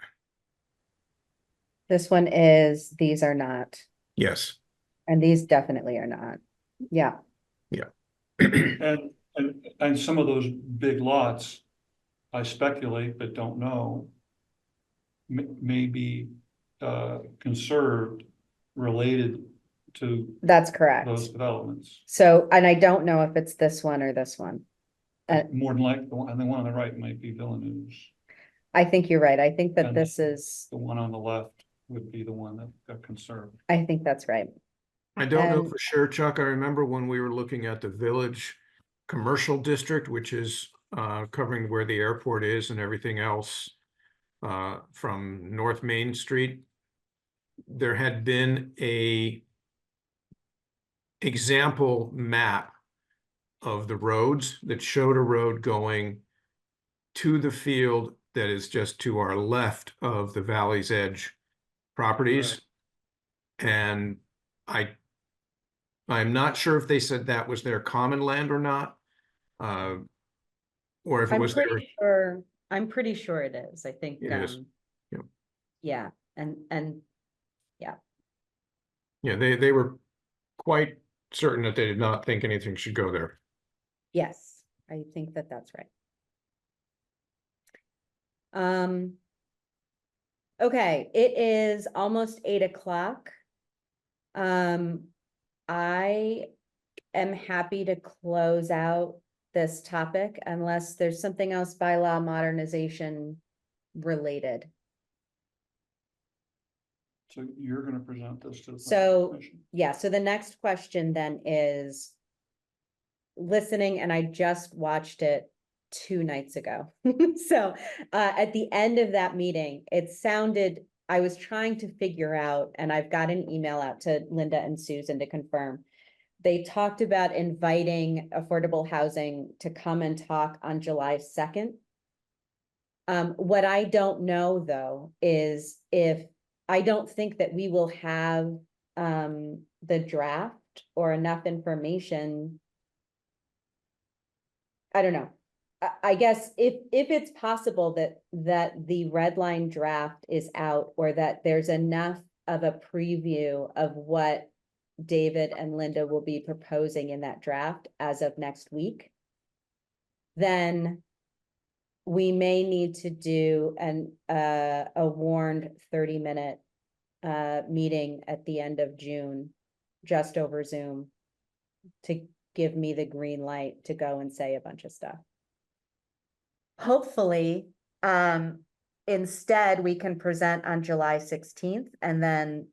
A: this one is, these are not,
C: Yes.
A: and these definitely are not. Yeah,
B: And some of those big lots, I speculate but don't know, may be conserved related to
A: that's correct.
B: those developments.
A: So, and I don't know if it's this one or this one.
B: More than likely, the one on the right might be Villeneuve's.
A: I think you're right. I think that
B: And
A: this is,
B: The one on the left would be the one that got conserved.
A: I think that's right.
C: I don't know
A: And-
C: for sure, Chuck. I remember when we were looking at the Village Commercial District, which is covering where the airport is and everything else from North Main Street. There had been a example map of the roads that showed a road going to the field that is just to our left of the Valley's Edge properties. And I'm not sure if they said that was their common land or not. Or if it was their,
A: I'm pretty sure it is. I think,
C: It is. Yep.
A: yeah, and
C: yeah, they were quite certain that they did not think anything should go there.
A: yes, I think that that's right. Okay, it is almost 8 o'clock. I am happy to close out this topic unless there's something else bylaw modernization related.
B: So you're gonna present this to the.
A: So-
B: planning commission?
A: Yeah, so the next question then is listening, and I just watched it 2 nights ago. So at the end of that meeting, it sounded, I was trying to figure out, and I've got an email out to Linda and Susan to confirm. They talked about inviting affordable housing to come and talk on July 2nd. What I don't know though is if, I don't think that we will have the draft or enough information. I don't know. I guess if it's possible that the red line draft is out, or that there's enough of a preview of what David and Linda will be proposing in that draft as of next week, then we may need to do a warned 30-minute meeting at the end of June, just over Zoom, to give me the green light to go and say a bunch of stuff. Hopefully, instead we can present on July 16th, and then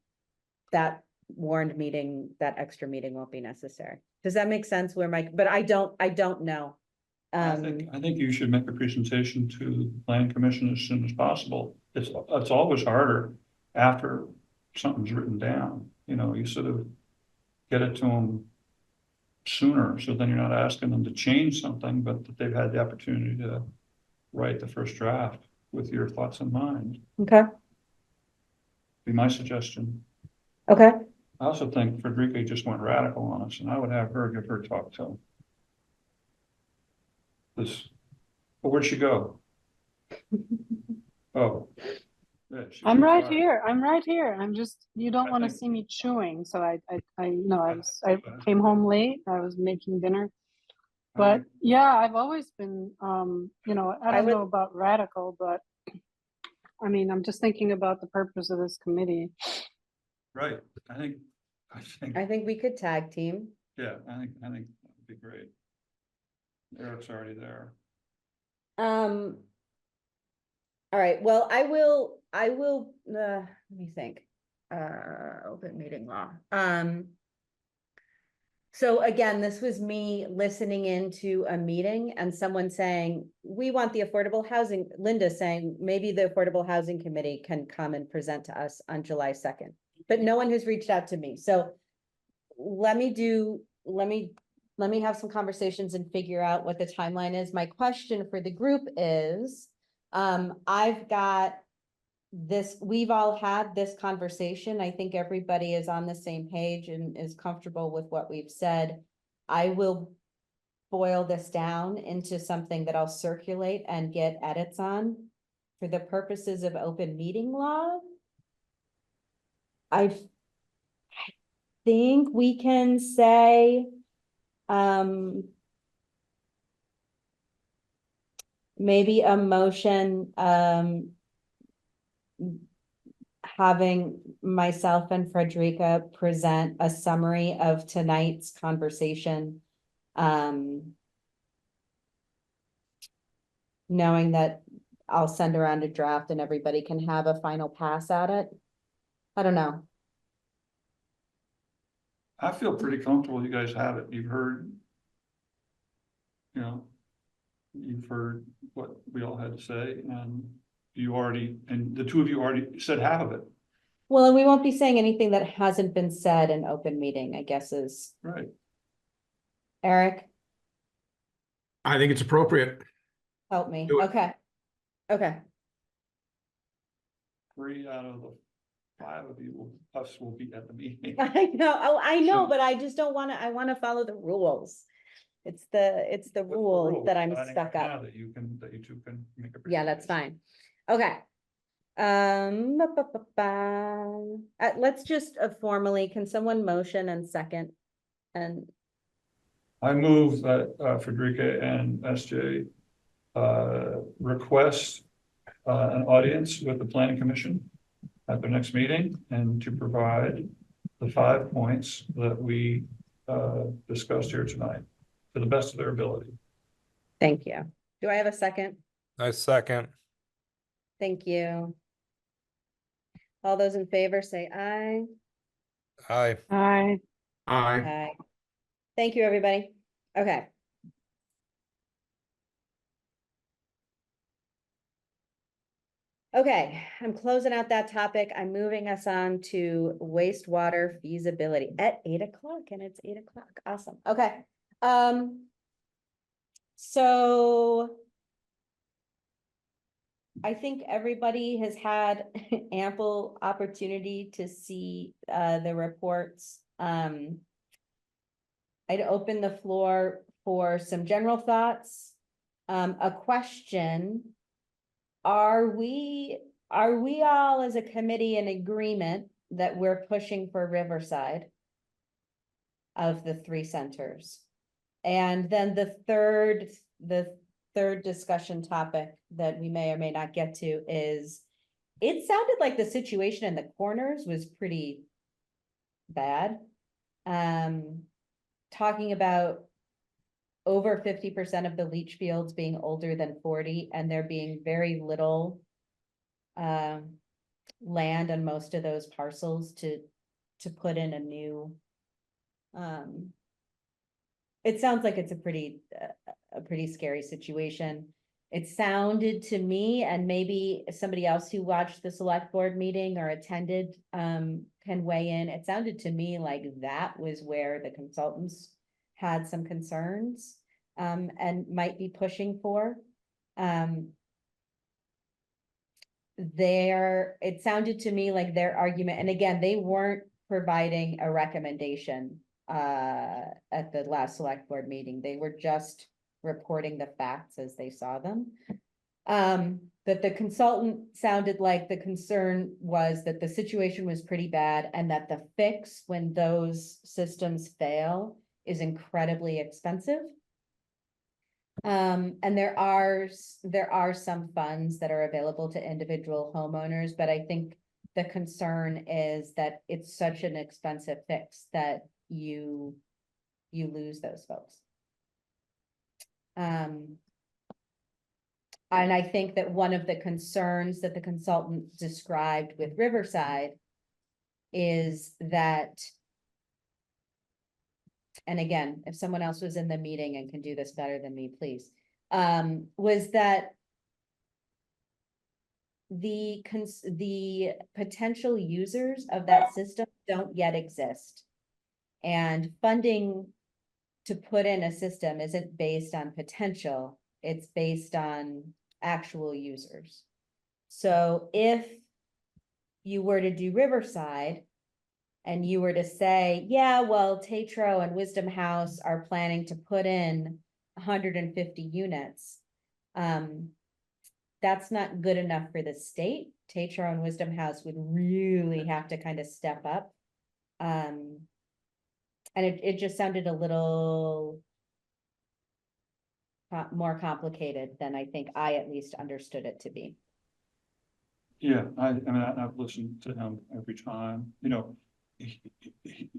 A: that warned meeting, that extra meeting won't be necessary. Does that make sense? But I don't know.
B: I think you should make a presentation to the planning commission as soon as possible. It's always harder after something's written down, you know, you sort of get it to them sooner, so then you're not asking them to change something, but that they've had the opportunity to write the first draft with your thoughts in mind.
A: Okay,
B: Be my suggestion.
A: okay.
B: I also think Frederica just went radical on us, and I would have her give her talk to this. Well, where'd she go? Oh. Yeah, she
D: I'm
B: was
D: right
B: right.
D: here. I'm right here. I'm just, you don't
B: I
D: want to
B: think-
D: see me chewing. So I came home late. I was making dinner. But yeah, I've always been, you know, I don't know about radical, but I mean, I'm just thinking about the purpose of this committee.
B: Right, I
A: think we could tag team.
B: yeah, I think that would be great. Eric's already there.
A: All right, well, I will, let me think. Open meeting law. So again, this was me listening into a meeting and someone saying, we want the affordable housing, Linda saying, maybe the Affordable Housing Committee can come and present to us on July 2nd. But no one has reached out to me. So let me have some conversations and figure out what the timeline is. My question for the group is, I've got this, we've all had this conversation. I think everybody is on the same page and is comfortable with what we've said. I will boil this down into something that I'll circulate and get edits on for the purposes of open meeting law. I think we can say, maybe a motion, having myself and Frederica present a summary of tonight's conversation. Knowing that I'll send around a draft and everybody can have a final pass at it. I don't know.
B: I feel pretty comfortable you guys have it. You've heard, you know, you've heard what we all had to say, and the two of you already said half of it.
A: Well, and we won't be saying anything that hasn't been said in open meeting, I guess is.
B: Right.
A: Eric,
C: I think it's appropriate.
A: help me.
C: Do it.
A: Okay. Okay.
B: 3 out of the 5 of you will be at the meeting.
A: I know, oh, I know,
B: So-
A: but I just don't wanna, I wanna follow the rules. It's the
B: What's the
A: rule
B: rule?
A: that I'm
B: I think
A: stuck
B: right
A: up.
B: now that you two can make a.
A: Yeah, that's
B: presentation.
A: fine. Okay. Let's just formally, can someone motion and second? And
B: I move that Frederica and SJ request an audience with the planning commission at their next meeting, and to provide the 5 points that we discussed here tonight to the best of their ability.
A: thank you. Do I have a second?
E: I second.
A: Thank you. All those in favor say aye.
E: Aye.
D: Aye.
C: Aye.
A: Aye. Thank you, everybody. Okay. Okay, I'm closing out that topic. I'm moving us on to wastewater feasibility at 8 o'clock, and it's 8 o'clock. Awesome. Okay. So I think everybody has had ample opportunity to see the reports. I'd open the floor for some general thoughts. A question. Are we all as a committee in agreement that we're pushing for Riverside? of the three centers. And then the third discussion topic that we may or may not get to is, it sounded like the situation in the corners was pretty bad. Talking about over 50% of the leach fields being older than 40, and there being very little land on most of those parcels to put in a new. It sounds like it's a pretty scary situation. It sounded to me, and maybe somebody else who watched the select board meeting or attended can weigh in. It sounded to me like that was where the consultants had some concerns and might be pushing for. It sounded to me like their argument, and again, they weren't providing a recommendation at the last select board meeting. They were just reporting the facts as they saw them. That the consultant sounded like the concern was that the situation was pretty bad, and that the fix when those systems fail is incredibly expensive. And there are some funds that are available to individual homeowners, but I think the concern is that it's such an expensive fix that you lose those folks. And I think that one of the concerns that the consultant described with Riverside is that, and again, if someone else was in the meeting and can do this better than me, please, was that the potential users of that system don't yet exist. And funding to put in a system isn't based on potential, it's based on actual users. So if you were to do Riverside and you were to say, yeah, well, Tetro and Wisdom House are planning to put in 150 units, that's not good enough for the state. Tetro and Wisdom House would really have to kind of step up. And it just sounded a little more complicated than I think I at least understood it to be.
B: Yeah, I mean, I've listened to him every time, you know,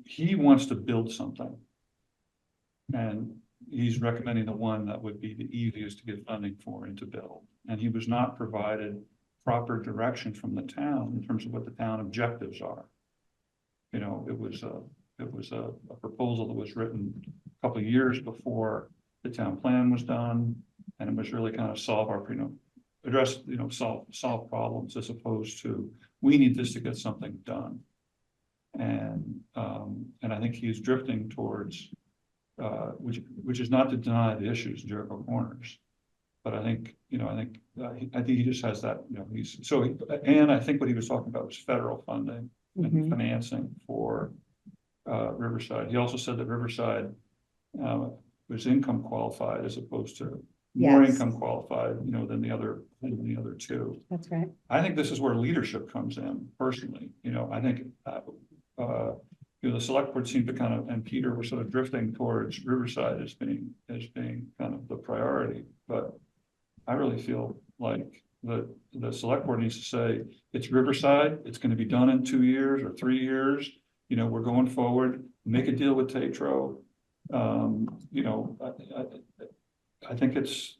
B: he wants to build something. And he's recommending the one that would be the easiest to get funding for and to build. And he was not provided proper direction from the town in terms of what the town objectives are. You know, it was a proposal that was written a couple of years before the town plan was done. And it was really kind of solve our, address, solve problems, as opposed to, we need this to get something done. And I think he's drifting towards, which is not to deny the issues in Jericho Corners, but I think he just has that, and I think what he was talking about was federal funding and financing for Riverside. He also said that Riverside was income qualified as opposed to more income qualified, than the other two.
A: That's right.
B: I think this is where leadership comes in personally. I think the select board seemed to kind of, and Peter were sort of drifting towards Riverside as being kind of the priority. But I really feel like the select board needs to say, it's Riverside, it's going to be done in 2 years or 3 years. We're going forward, make a deal with Tetro. I think it's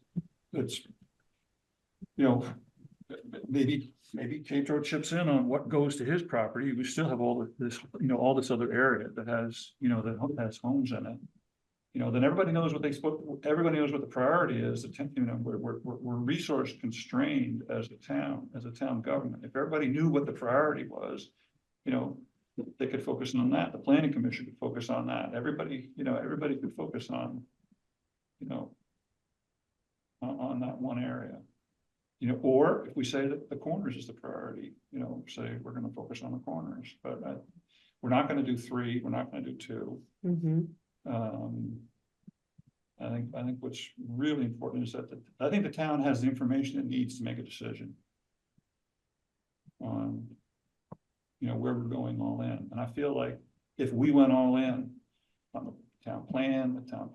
B: maybe Tetro chips in on what goes to his property. We still have all this other area that has, that has homes in it. Then everybody knows what everybody knows what the priority is. We're resource constrained as a town government. If everybody knew what the priority was, they could focus on that. The planning commission could focus on that. Everybody could focus on that one area. Or if we say that the corners is the priority, say we're going to focus on the corners, but we're not going to do 3, we're not going to do 2. I think what's really important is that I think the town has the information it needs to make a decision on, where we're going all in. And I feel like if we went all in, on the town plan, the town,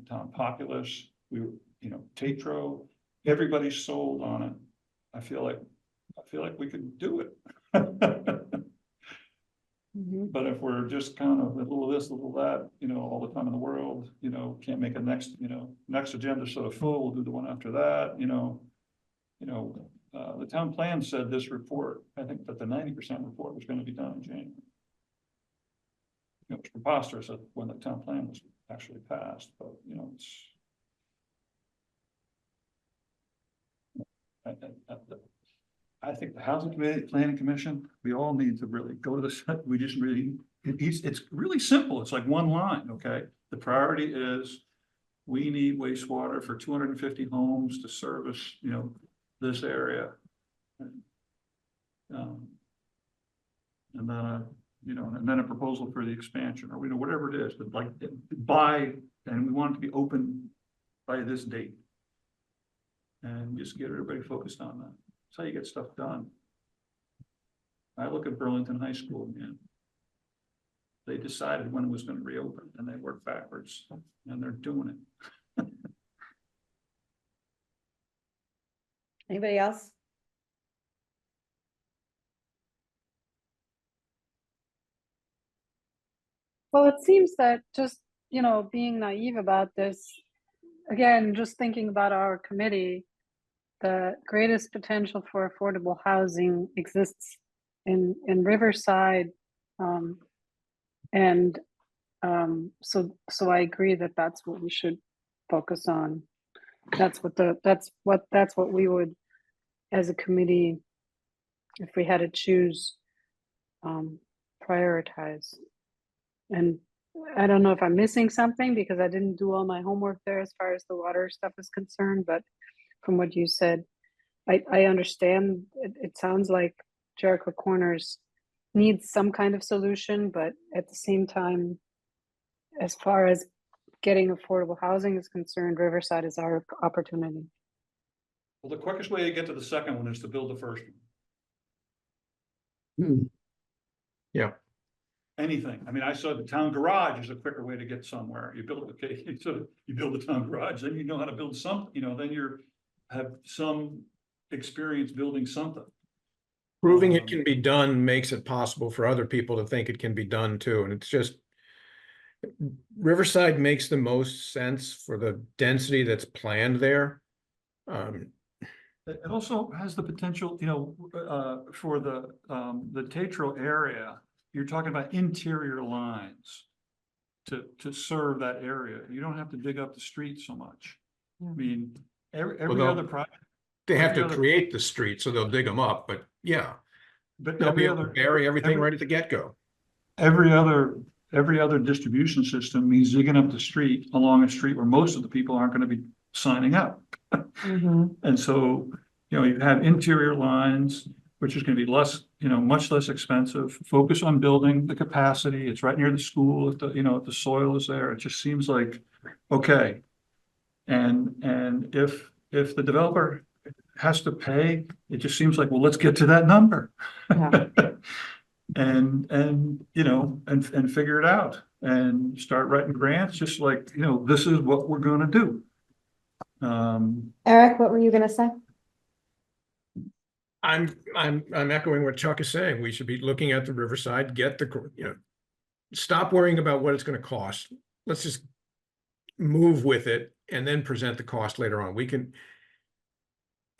B: town populace, we were, Tetro, everybody's sold on it. I feel like we could do it.
A: Mhm.
B: But if we're just kind of a little this, a little that, all the time in the world, can't make a next agenda sort of full, we'll do the one after that, the town plan said this report, I think that the 90% report was gonna be done in January. It's preposterous that when the town plan was actually passed, but it's. I think the housing committee, planning commission, we all need to really go to the, we just really, it's really simple. It's like one line, okay? The priority is we need wastewater for 250 homes to service, this area. And then, and then a proposal for the expansion or, whatever it is, but like and we want it to be open by this date. And just get everybody focused on that. That's how you get stuff done. I look at Burlington High School, man. They decided when it was going to reopen and they worked backwards and they're doing it.
A: Anybody else?
D: Well, it seems that just, being naive about this, again, just thinking about our committee, the greatest potential for affordable housing exists in Riverside. So I agree that that's what we should focus on. That's what we would, as a committee, if we had to choose, prioritize. And I don't know if I'm missing something because I didn't do all my homework there as far as the water stuff is concerned, but from what you said, I understand. It sounds like Jericho Corners needs some kind of solution, but at the same time, as far as getting affordable housing is concerned, Riverside is our opportunity.
B: Well, the quickest way to get to the second one is to build the first one.
C: Hmm. Yeah.
B: Anything. I mean, I saw the town garage is a quicker way to get somewhere. You build you build the town garage, then you know how to build something, then have some experience building something.
C: Proving it can be done makes it possible for other people to think it can be done too. And it's just, Riverside makes the most sense for the density that's planned there.
B: It also has the potential, for the Tetro area, you're talking about interior lines to serve that area. You don't have to dig up the street so much. I mean, every other project.
C: They have to create the street, so they'll dig them up, but yeah.
B: But
C: They'll be able to bury everything right at the get-go.
B: Every other distribution system means digging up the street along a street where most of the people aren't going to be signing up. And so, you have interior lines, which is going to be less, much less expensive. Focus on building the capacity. It's right near the school. If the soil is there, it just seems like, okay. And if the developer has to pay, it just seems like, well, let's get to that number.
A: Yeah.
B: and figure it out and start writing grants, just like, this is what we're gonna do.
A: Eric, what were you gonna say?
C: I'm echoing what Chuck is saying. We should be looking at the Riverside, stop worrying about what it's going to cost. Let's just move with it and then present the cost later on.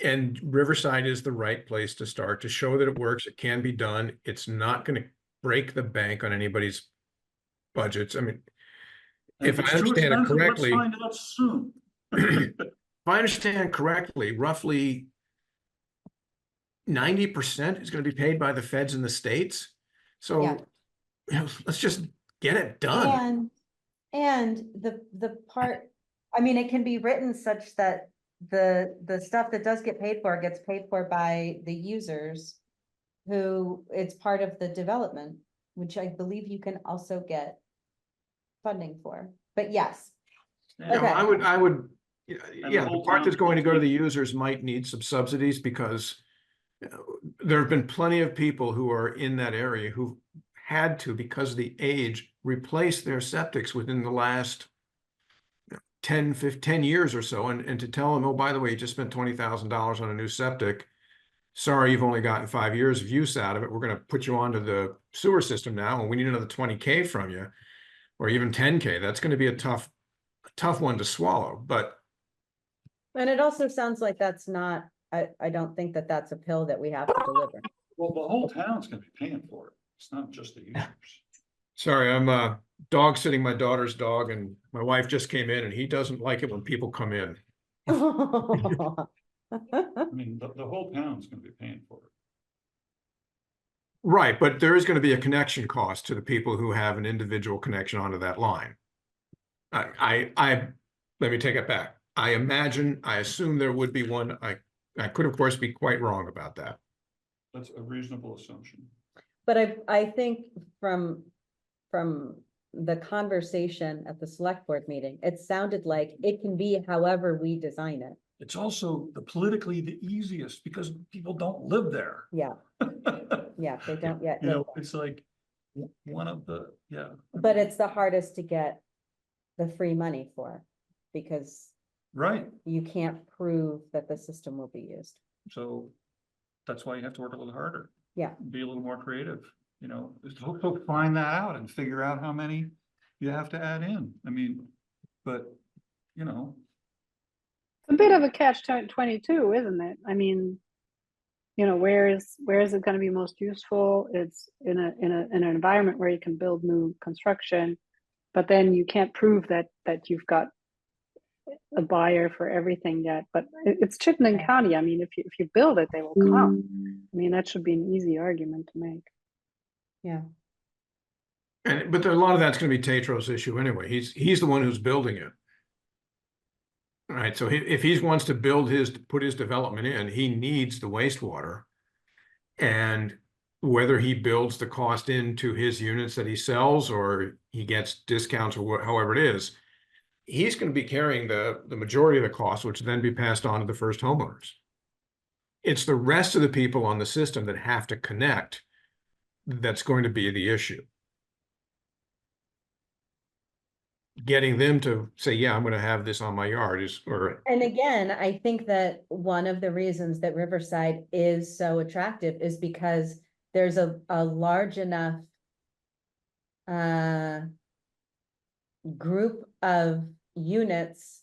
C: And Riverside is the right place to start to show that it works. It can be done. It's not going to break the bank on anybody's budgets. I mean, if I understand it correctly,
B: let's find out soon.
C: if I understand correctly, roughly 90% is going to be paid by the feds in the States. So let's just get it done.
A: And the part, I mean, it can be written such that the stuff that does get paid for gets paid for by the users who it's part of the development, which I believe you can also get funding for. But yes.
C: Yeah,
A: Okay.
C: I would, yeah, the
B: whole
C: part
B: town-
C: that's going to go to the users might need some subsidies because there have been plenty of people who are in that area who had to, because of the age, replace their septics within the last 10 years or so, and to tell them, oh, by the way, you just spent $20,000 on a new septic. Sorry, you've only gotten 5 years of use out of it. We're going to put you onto the sewer system now, and we need another 20K from you, or even 10K. That's going to be a tough one to swallow. But
A: And it also sounds like that's not, I don't think that that's a pill that we have to deliver.
B: Well, the whole town's gonna be paying for it. It's not just the users.
C: sorry, I'm dog sitting my daughter's dog, and my wife just came in, and he doesn't like it when people come in.
B: I mean, the whole town's gonna be paying for it.
C: Right, but there is going to be a connection cost to the people who have an individual connection onto that line. Let me take it back. I assume there would be one. I could, of course, be quite wrong about that.
B: That's a reasonable assumption.
A: But I think from the conversation at the select board meeting, it sounded like it can be however we design it.
B: It's also politically the easiest because people don't live there.
A: Yeah, yeah, they don't yet.
B: You know,
A: live there.
B: it's like one of the, yeah.
A: But it's the hardest to get the free money for, because
B: Right,
A: you can't prove that the system will be used.
B: so that's why you have to work a little harder.
A: Yeah.
B: Be a little more creative, you know, to find that out and figure out how many you have to add in. I mean, but, you know,
D: It's a bit of a catch-22, isn't it? I mean, you know, where is it going to be most useful? It's in an environment where you can build new construction, but then you can't prove that you've got a buyer for everything yet. But it's Chittenden County. I mean, if you build it, they will come. I mean, that should be an easy argument to make.
A: Yeah.
C: But a lot of that's going to be Tetros' issue anyway. He's the one who's building it. All right, so if he wants to put his development in, he needs the wastewater. And whether he builds the cost into his units that he sells, or he gets discounts, or however it is, he's going to be carrying the majority of the cost, which then be passed on to the first homeowners. It's the rest of the people on the system that have to connect that's going to be the issue. Getting them to say, yeah, I'm going to have this on my yard
A: And again, I think that one of the reasons that Riverside is so attractive is because there's a large enough group of units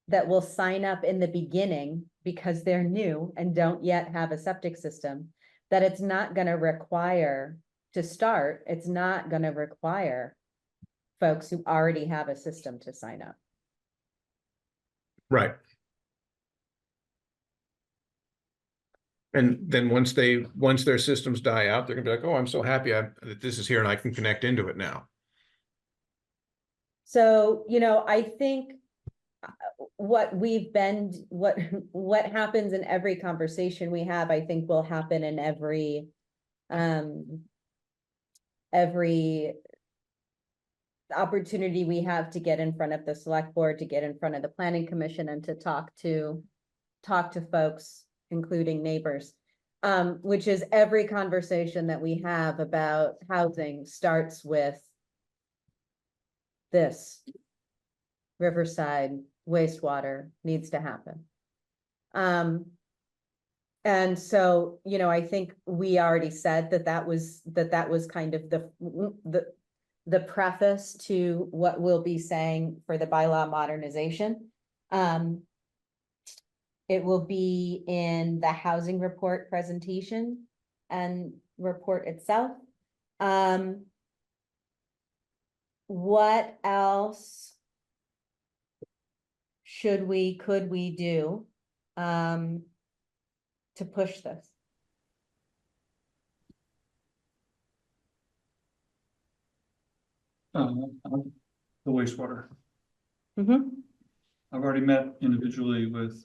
A: that will sign up in the beginning because they're new and don't yet have a septic system, that it's not going to require to start. It's not going to require folks who already have a system to sign up.
C: right. And then once their systems die out, they're gonna be like, oh, I'm so happy that this is here and I can connect into it now.
A: So, you know, I think what happens in every conversation we have, I think will happen in every opportunity we have to get in front of the select board, to get in front of the planning commission, and to talk to folks, including neighbors, which is every conversation that we have about housing starts with this: Riverside wastewater needs to happen. And so, you know, I think we already said that was kind of the preface to what we'll be saying for the bylaw modernization. It will be in the housing report presentation and report itself. What else could we do to push this?
B: The wastewater.
A: Mm-hmm.
B: I've already met individually with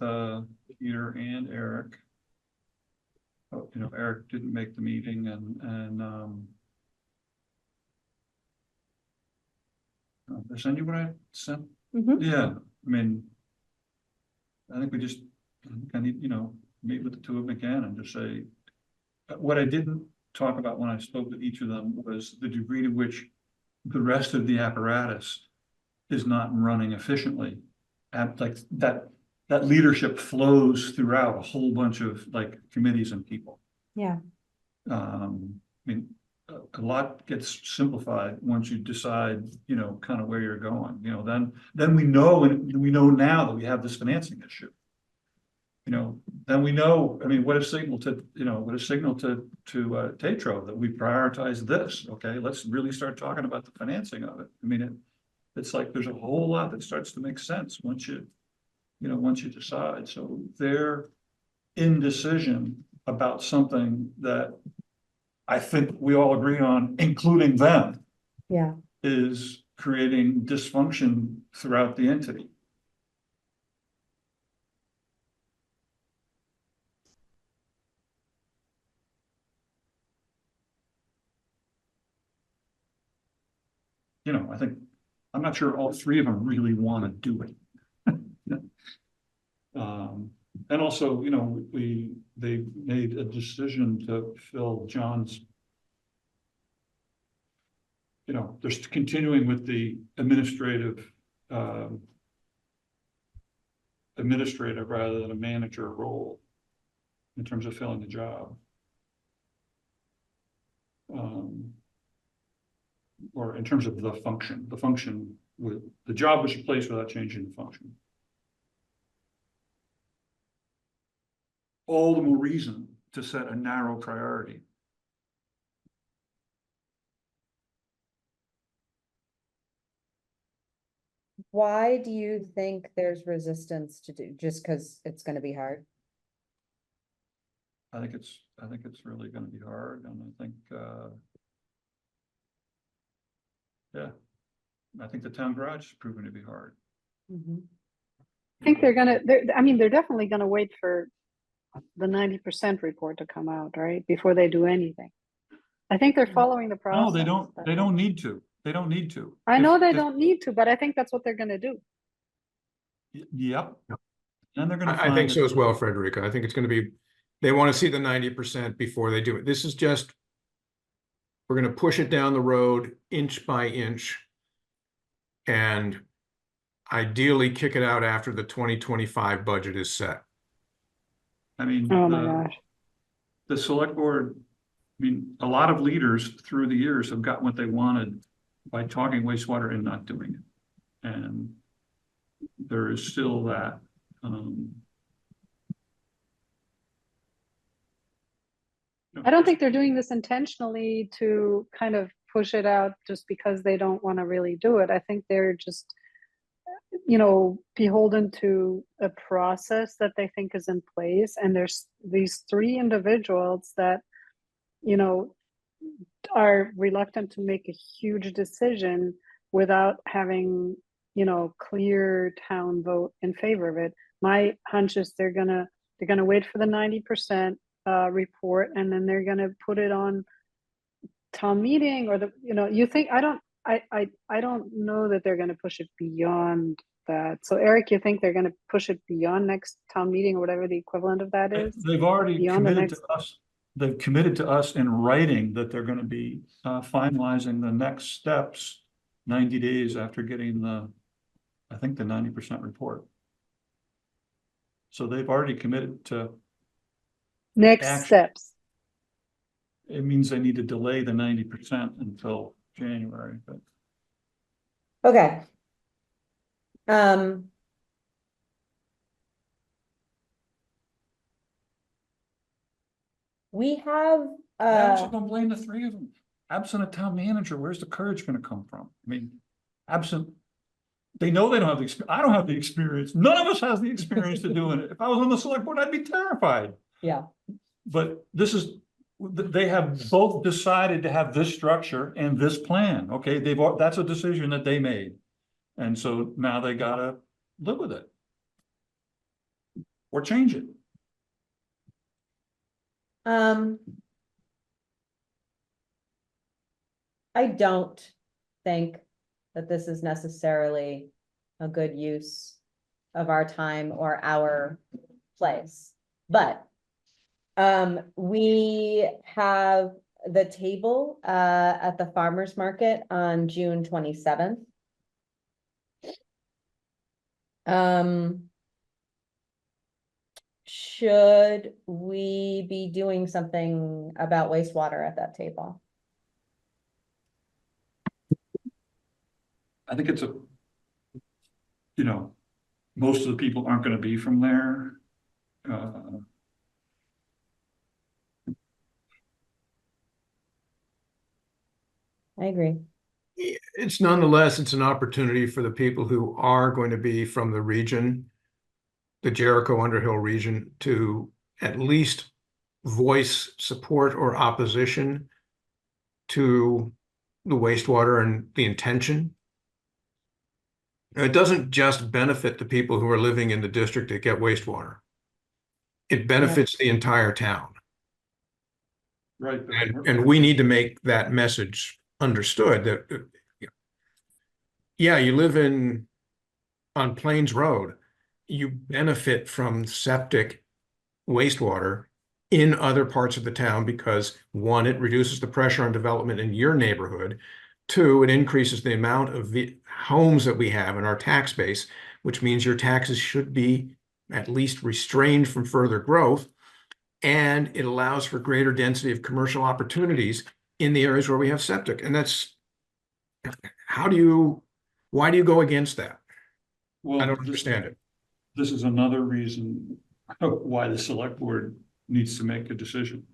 B: Peter and Eric. Oh, you know, Eric didn't make the meeting, and did I send you what I sent?
A: Mm-hmm.
B: Yeah, I mean, I think we just, I need, you know, meet with the two of them again and just say, what I didn't talk about when I spoke with each of them was the degree to which the rest of the apparatus is not running efficiently. And like that leadership flows throughout a whole bunch of like committees and people.
A: Yeah.
B: I mean, a lot gets simplified once you decide, you know, kind of where you're going, you know, then we know, and we know now that we have this financing issue. You know, then we know, I mean, what a signal to Tetro that we prioritize this, okay, let's really start talking about the financing of it. I mean, it's like, there's a whole lot that starts to make sense once you decide, so their indecision about something that I think we all agree on, including them,
A: Yeah.
B: is creating dysfunction throughout the entity. You know, I'm not sure all three of them really want to do it. And also, you know, they made a decision to fill John's. You know, they're continuing with the administrative rather than a manager role in terms of filling the job. Or in terms of the function with the job was replaced without changing the function. All the more reason to set a narrow priority.
A: Why do you think there's resistance to do, just because it's gonna be hard?
B: I think it's really gonna be hard, and I think, yeah, I think the town garage is proving to be hard.
D: I think they're definitely gonna wait for the 90% report to come out, right? Before they do anything. I think they're following the process.
B: No, they don't need to. They don't need to.
D: I know they don't need to, but I think that's what they're gonna do.
B: Yep. And they're gonna
C: I think
B: find
C: so as well, Frederica. I think it's gonna be, they want to see the 90% before they do it. This is just, we're gonna push it down the road inch by inch. And ideally kick it out after the 2025 budget is set.
B: I mean,
D: Oh my gosh.
B: the select board, I mean, a lot of leaders through the years have gotten what they wanted by talking wastewater and not doing it. And there is still that.
D: I don't think they're doing this intentionally to kind of push it out just because they don't want to really do it. I think they're just, you know, beholden to a process that they think is in place. And there's these three individuals that, you know, are reluctant to make a huge decision without having, you know, clear town vote in favor of it. My hunch is they're gonna wait for the 90% report, and then they're gonna put it on town meeting, or the, you know, you think, I don't know that they're gonna push it beyond that. So Eric, you think they're gonna push it beyond next town meeting, or whatever the equivalent of that is?
B: They've already
D: Beyond the
B: committed
D: next-
B: to us. They've committed to us in writing that they're gonna be finalizing the next steps 90 days after getting I think the 90% report. So they've already committed to,
D: Next
B: Action.
D: steps.
B: it means they need to delay the 90% until January, but
A: Okay. We have,
B: I also don't blame the three of them. Absent a town manager, where's the courage gonna come from? I mean, absent, they know they don't have the experience. I don't have the experience. None of us has the experience to doing it. If I was on the select board, I'd be terrified.
A: yeah,
B: But they have both decided to have this structure and this plan, okay? That's a decision that they made. And so now they gotta live with it. Or change it.
A: I don't think that this is necessarily a good use of our time or our place, but we have the table at the farmer's market on June 27th. Should we be doing something about wastewater at that table?
B: I think it's most of the people aren't gonna be from there.
A: I agree.
C: It's nonetheless, it's an opportunity for the people who are going to be from the region, the Jericho Underhill region, to at least voice support or opposition to the wastewater and the intention. It doesn't just benefit the people who are living in the district that get wastewater. It benefits the entire town.
B: Right.
C: And we need to make that message understood that, yeah, you live on Plains Road, you benefit from septic wastewater in other parts of the town because, one, it reduces the pressure on development in your neighborhood. Two, it increases the amount of the homes that we have in our tax base, which means your taxes should be at least restrained from further growth. And it allows for greater density of commercial opportunities in the areas where we have septic. And that's, why do you go against that?
B: Well,
C: I don't understand it.
B: This is another reason why the select board needs to make a decision.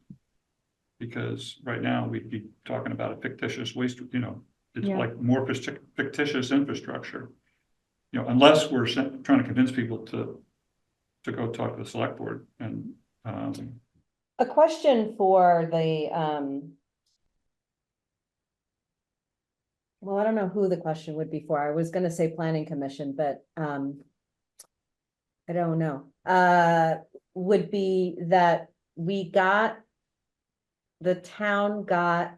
B: Because right now we'd be talking about a fictitious waste, it's
A: Yeah.
B: like more fictitious infrastructure. Unless we're trying to convince people to go talk to the select board and,
A: A question for the, well, I don't know who the question would be for. I was gonna say planning commission, but, I don't know. Would be that the town got,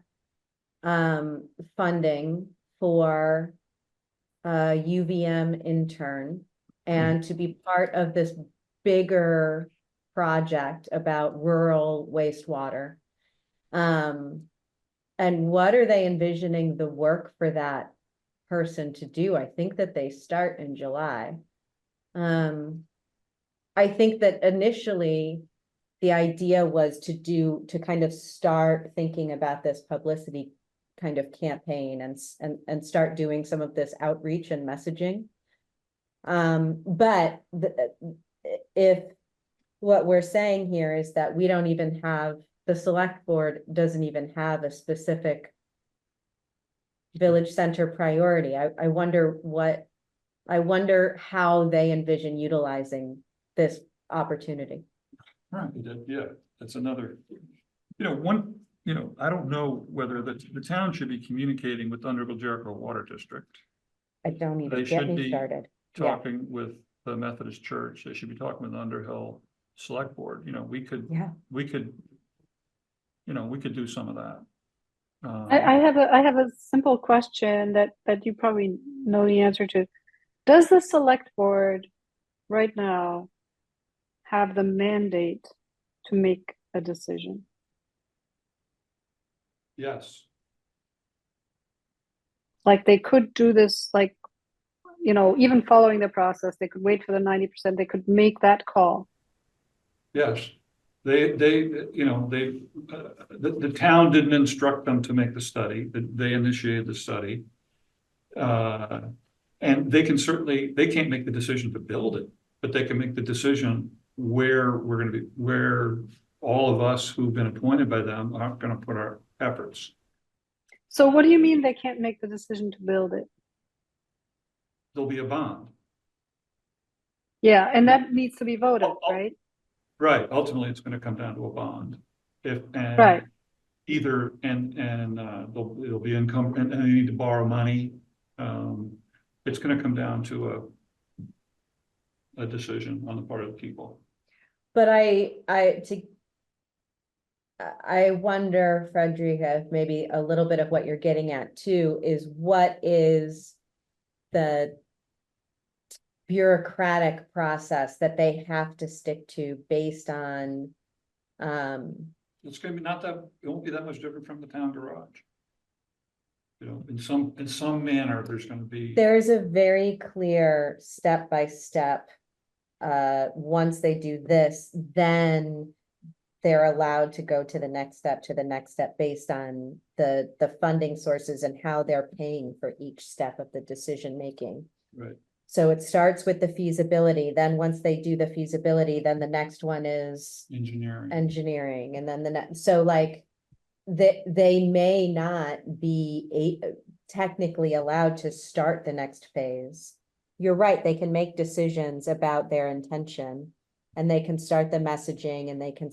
A: funding for a UVM intern and to be part of this bigger project about rural wastewater. And what are they envisioning the work for that person to do? I think that they start in July. I think that initially the idea was to kind of start thinking about this publicity kind of campaign and start doing some of this outreach and messaging. But if what we're saying here is that we don't even have, the select board doesn't even have a specific village center priority. I wonder how they envision utilizing this opportunity.
B: right, yeah, that's another, I don't know whether the town should be communicating with Underhill Jericho Water District.
A: I don't even
B: They
A: get
B: should
A: me
B: be
A: started. Yeah.
B: Talking with the Methodist Church, they should be talking with Underhill Select Board, we could do some of that.
D: I have a simple question that you probably know the answer to. Does the select board right now have the mandate to make a decision?
B: Yes,
D: Like they could do this, like, even following the process, they could wait for the 90%, they could make that call.
B: yes. The town didn't instruct them to make the study, they initiated the study. And they can't make the decision to build it, but they can make the decision where all of us who've been appointed by them are gonna put our efforts.
D: So what do you mean they can't make the decision to build it?
B: There'll be a bond.
D: Yeah, and that needs to be voted, right?
B: Right, ultimately, it's gonna come down to a bond.
D: Right.
B: Either, it'll be income, and they need to borrow money. It's gonna come down to a decision on the part of the people.
A: But I wonder, Frederica, if maybe a little bit of what you're getting at too is what is the bureaucratic process that they have to stick to based on
B: it's gonna be not that, it won't be that much different from the town garage. You know, in some manner, there's gonna be.
A: There is a very clear step by step. Once they do this, then they're allowed to go to the next step based on the funding sources and how they're paying for each step of the decision making.
B: Right.
A: So it starts with the feasibility, then once they do the feasibility, then the next one is engineering, and then the next, so like. They may not be technically allowed to start the next phase. You're right, they can make decisions about their intention. And they can start the messaging and they can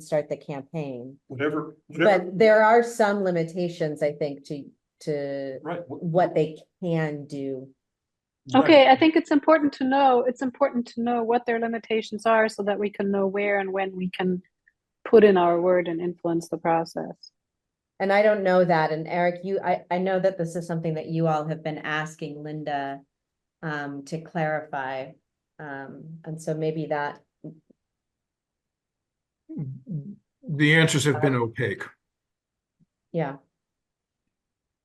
A: start the campaign.
B: Whatever.
A: But there are some limitations, I think, to
B: Right.
A: what they can do.
D: Okay, I think it's important to know what their limitations are so that we can know where and when we can put in our word and influence the process.
A: And I don't know that. And Eric, I know that this is something that you all have been asking Linda to clarify. And so maybe that.
C: The answers have been opaque.
A: Yeah.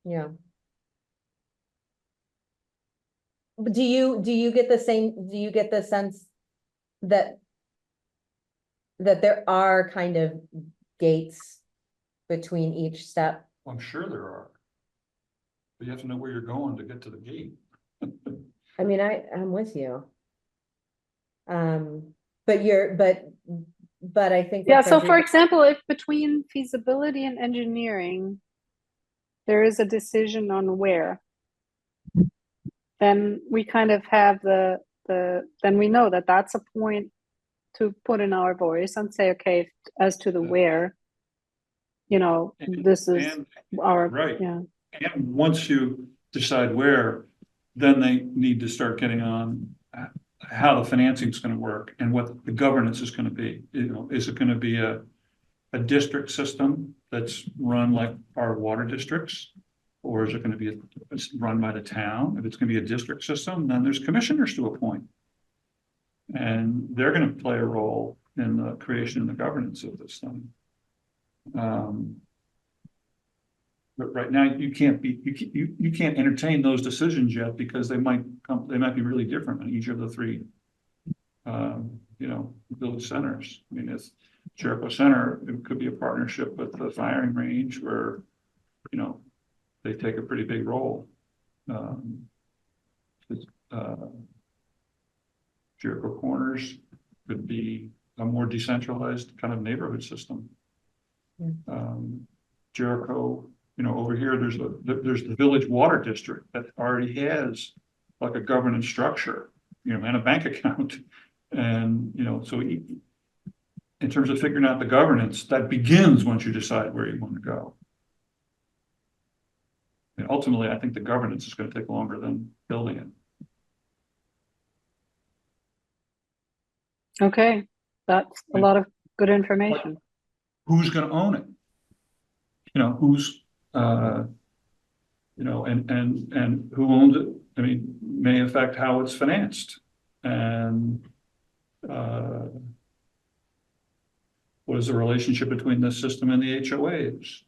A: Yeah. But do you get the sense that there are kind of gates between each step?
B: I'm sure there are. But you have to know where you're going to get to the gate.
A: I mean, I'm with you. But I think.
D: Yeah, so for example, if between feasibility and engineering, there is a decision on where, then we kind of have then we know that that's a point to put in our voice and say, okay, as to the where, you know, this is our,
B: right.
D: yeah.
B: And once you decide where, then they need to start getting on how the financing is going to work and what the governance is going to be. You know, is it going to be a district system that's run like our water districts? Or is it going to be run by the town? If it's going to be a district system, then there's commissioners to appoint. And they're going to play a role in the creation and the governance of this thing. But right now you can't entertain those decisions yet because they might be really different in each of the three, you know, village centers. I mean, it's Jericho Center, it could be a partnership with the firing range where, you know, they take a pretty big role. Jericho Corners could be a more decentralized kind of neighborhood system. Jericho, you know, over here, there's the village water district that already has like a governance structure, you know, and a bank account. And, you know, so in terms of figuring out the governance, that begins once you decide where you want to go. And ultimately, I think the governance is going to take longer than building it.
D: Okay, that's a lot of good information.
B: Who's going to own it? You know, who's, you know, and who owns it? I mean, may affect how it's financed. And what is the relationship between this system and the HOAs?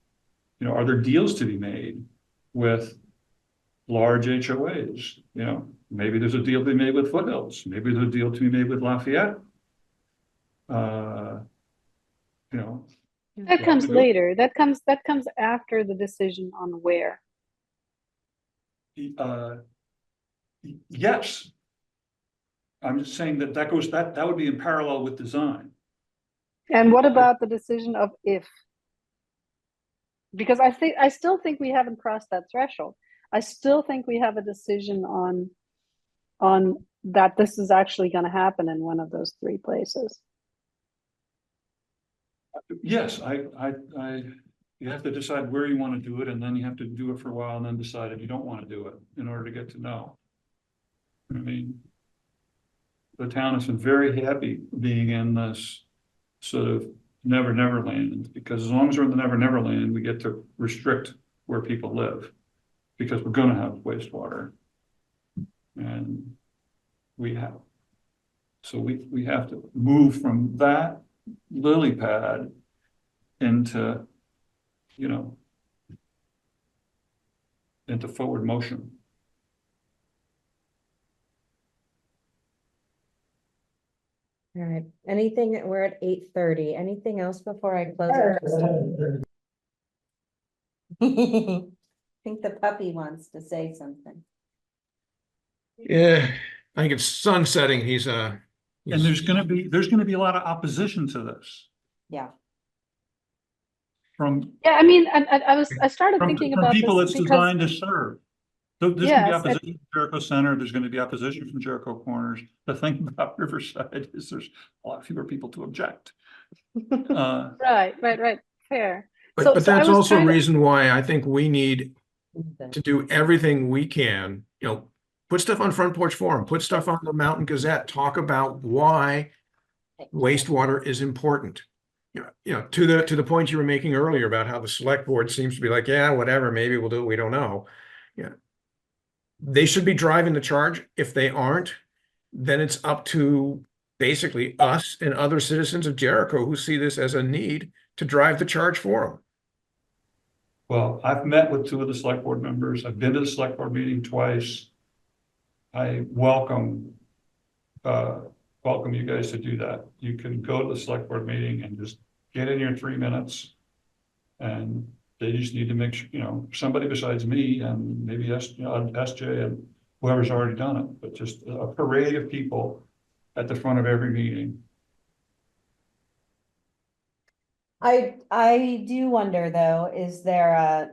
B: You know, are there deals to be made with large HOAs? You know, maybe there's a deal to be made with Foothills. Maybe there's a deal to be made with Lafayette. You know,
D: That comes later. That comes after the decision on where.
B: Yes. I'm just saying that would be in parallel with design.
D: And what about the decision of if? Because I still think we haven't crossed that threshold. I still think we have a decision on that this is actually going to happen in one of those three places.
B: Yes, you have to decide where you want to do it, and then you have to do it for a while and then decide if you don't want to do it in order to get to know. I mean, the town has been very happy being in this sort of never land, because as long as we're in the never land, we get to restrict where people live, because we're going to have wastewater, and we have. So we have to move from that lily pad into, you know, into forward motion.
A: All right, anything, we're at 8:30. Anything else before I close it? I think the puppy wants to say something.
C: Yeah, I think it's sunsetting. He's
B: And there's gonna be a lot of opposition to this
A: Yeah.
B: from,
D: Yeah, I mean, I started
B: from,
D: thinking
B: from
D: about
B: people
D: this
B: it's
D: because,
B: designed to serve. So there's gonna be
D: yes,
B: opposition from Jericho Center, there's gonna be opposition from Jericho Corners. The thing about Riverside is there's a lot fewer people to object.
D: right, fair.
C: But,
D: So
C: but
D: I
C: that's
D: was
C: also a
D: trying to,
C: reason why I think we need to do everything we can, put stuff on Front Porch Forum, put stuff on the Mountain Gazette, talk about why wastewater is important. To the point you were making earlier about how the select board seems to be like, yeah, whatever, maybe we'll do it, we don't know. Yeah. They should be driving the charge. If they aren't, then it's up to basically us and other citizens of Jericho who see this as a need to drive the charge for them.
B: Well, I've met with 2 of the select board members. I've been to the select board meeting twice. I welcome you guys to do that. You can go to the select board meeting and just get in your 3 minutes. And they just need to make sure, somebody besides me and maybe SJ and whoever's already done it, but just a parade of people at the front of every meeting.
A: I do wonder though, is there a,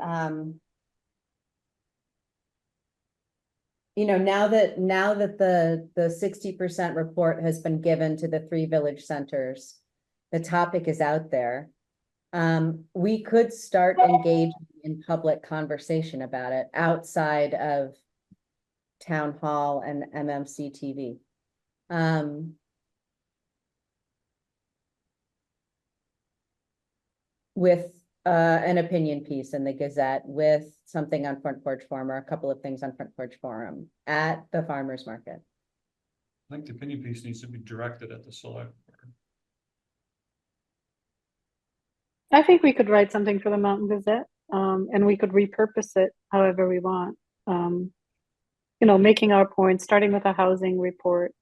A: now that the 60% report has been given to the 3 village centers, the topic is out there. We could start engaging in public conversation about it outside of town hall and MMC TV. With an opinion piece in the Gazette, with something on Front Porch Forum, or a couple of things on Front Porch Forum at the farmers market.
B: I think the opinion piece needs to be directed at the select board.
D: I think we could write something for the Mountain Gazette, and we could repurpose it however we want. Making our points, starting with a housing report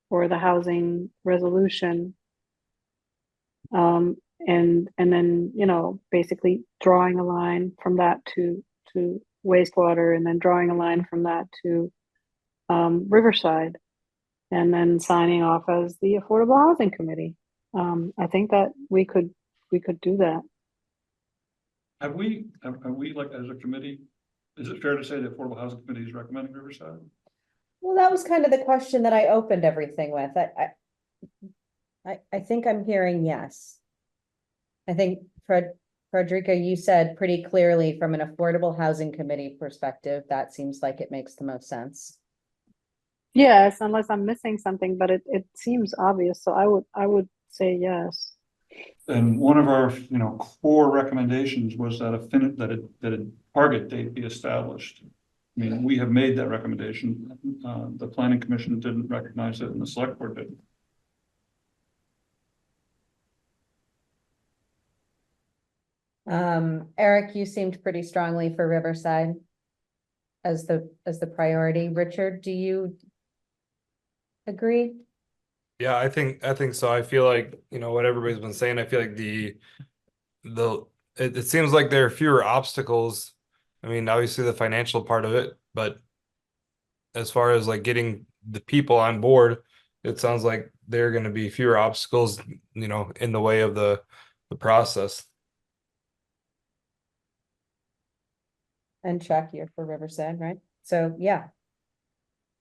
D: or the housing resolution. And then, basically drawing a line from that to wastewater, and then drawing a line from that to Riverside, and then signing off as the Affordable Housing Committee. I think that we could do that.
B: Have we like as a committee, is it fair to say the Affordable Housing Committee is recommending Riverside?
A: Well, that was kind of the question that I opened everything with. I think I'm hearing yes. I think Frederica, you said pretty clearly from an Affordable Housing Committee perspective, that seems like it makes the most sense.
D: Yes, unless I'm missing something, but it seems obvious. So I would say yes.
B: And one of our, core recommendations was that a target date be established. I mean, we have made that recommendation. The planning commission didn't recognize it and the select board didn't.
A: Eric, you seemed pretty strongly for Riverside as the priority. Richard, do you agree?
E: Yeah, I think so. I feel like, what everybody's been saying, I feel like it seems like there are fewer obstacles. I mean, obviously the financial part of it, but as far as like getting the people on board, it sounds like there are going to be fewer obstacles, in the way of the process.
A: And Chuck, you're for Riverside, right? So yeah,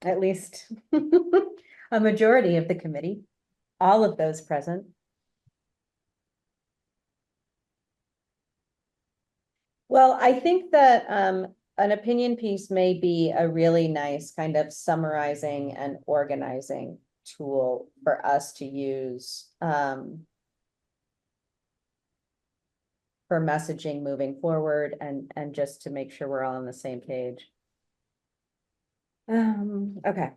A: at least a majority of the committee, all of those present. Well, I think that an opinion piece may be a really nice kind of summarizing and organizing tool for us to use for messaging moving forward, and just to make sure we're all on the same page. Okay.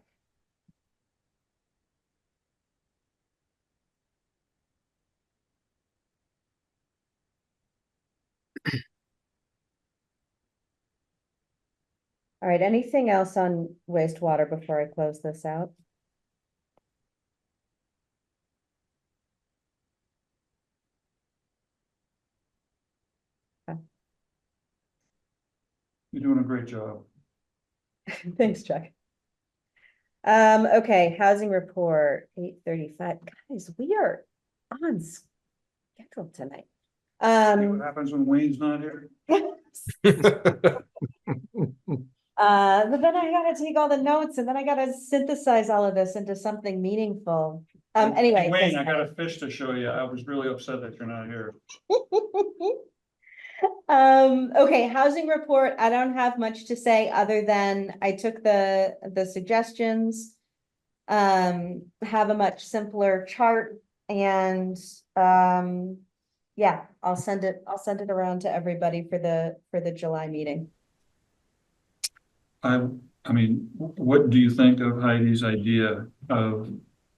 A: All right, anything else on wastewater before I close this out?
B: You're doing a great job.
A: Thanks, Chuck. Okay, housing report, 8:35. Guys, we are on schedule tonight.
B: See what happens when Wayne's not here?
A: But then I gotta take all the notes and then I gotta synthesize all of this into something meaningful. Anyway.
B: Wayne, I got a fish to show you. I was really upset that you're not here.
A: Okay, housing report, I don't have much to say other than I took the suggestions. Have a much simpler chart and, yeah, I'll send it around to everybody for the July meeting.
B: I mean, what do you think of Heidi's idea of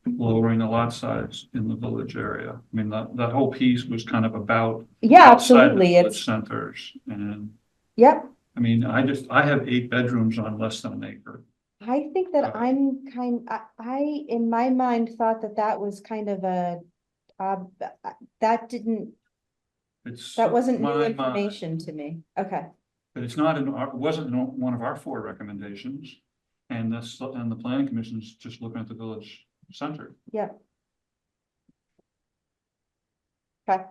B: lowering the lot size in the village area? I mean, that whole piece was kind of about
A: Yeah,
B: outside the
A: absolutely,
B: village
A: it's,
B: centers, and
A: yep.
B: I mean, I have 8 bedrooms on less than an acre.
A: I think that I, in my mind, thought that was kind of that didn't,
B: It's
A: that wasn't new
B: my mind,
A: information to me. Okay,
B: but it's not wasn't in one of our 4 recommendations. And the planning commission's just looking at the village center.
A: yep. Okay.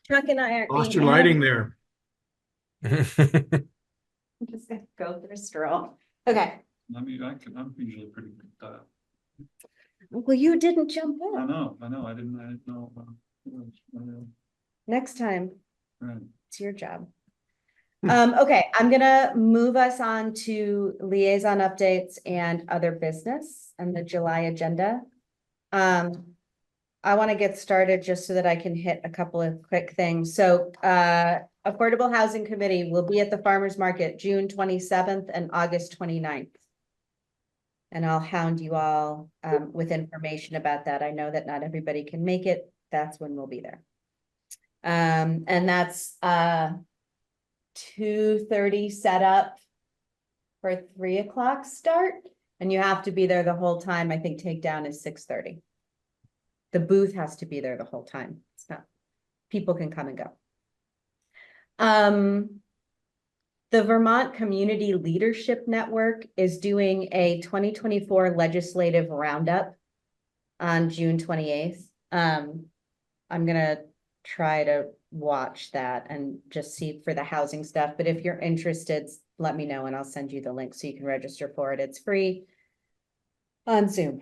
A: Chuck and I are.
C: Lost your lighting there.
A: I'm just gonna go for a stroll. Okay,
B: I'm usually pretty good at that.
A: well, you didn't jump
B: I
A: in.
B: know, I didn't know.
A: Next time,
B: Right.
A: it's your job. Okay, I'm gonna move us on to liaison updates and other business and the July agenda. I want to get started just so that I can hit a couple of quick things. So, Affordable Housing Committee will be at the Farmers Market June 27th and August 29th. And I'll hound you all with information about that. I know that not everybody can make it. That's when we'll be there. And that's 2:30 setup for 3 o'clock start. And you have to be there the whole time. I think takedown is 6:30. The booth has to be there the whole time. It's not, people can come and go. The Vermont Community Leadership Network is doing a 2024 legislative roundup on June 28th. I'm gonna try to watch that and just see for the housing stuff. But if you're interested, let me know and I'll send you the link so you can register for it. It's free on Zoom.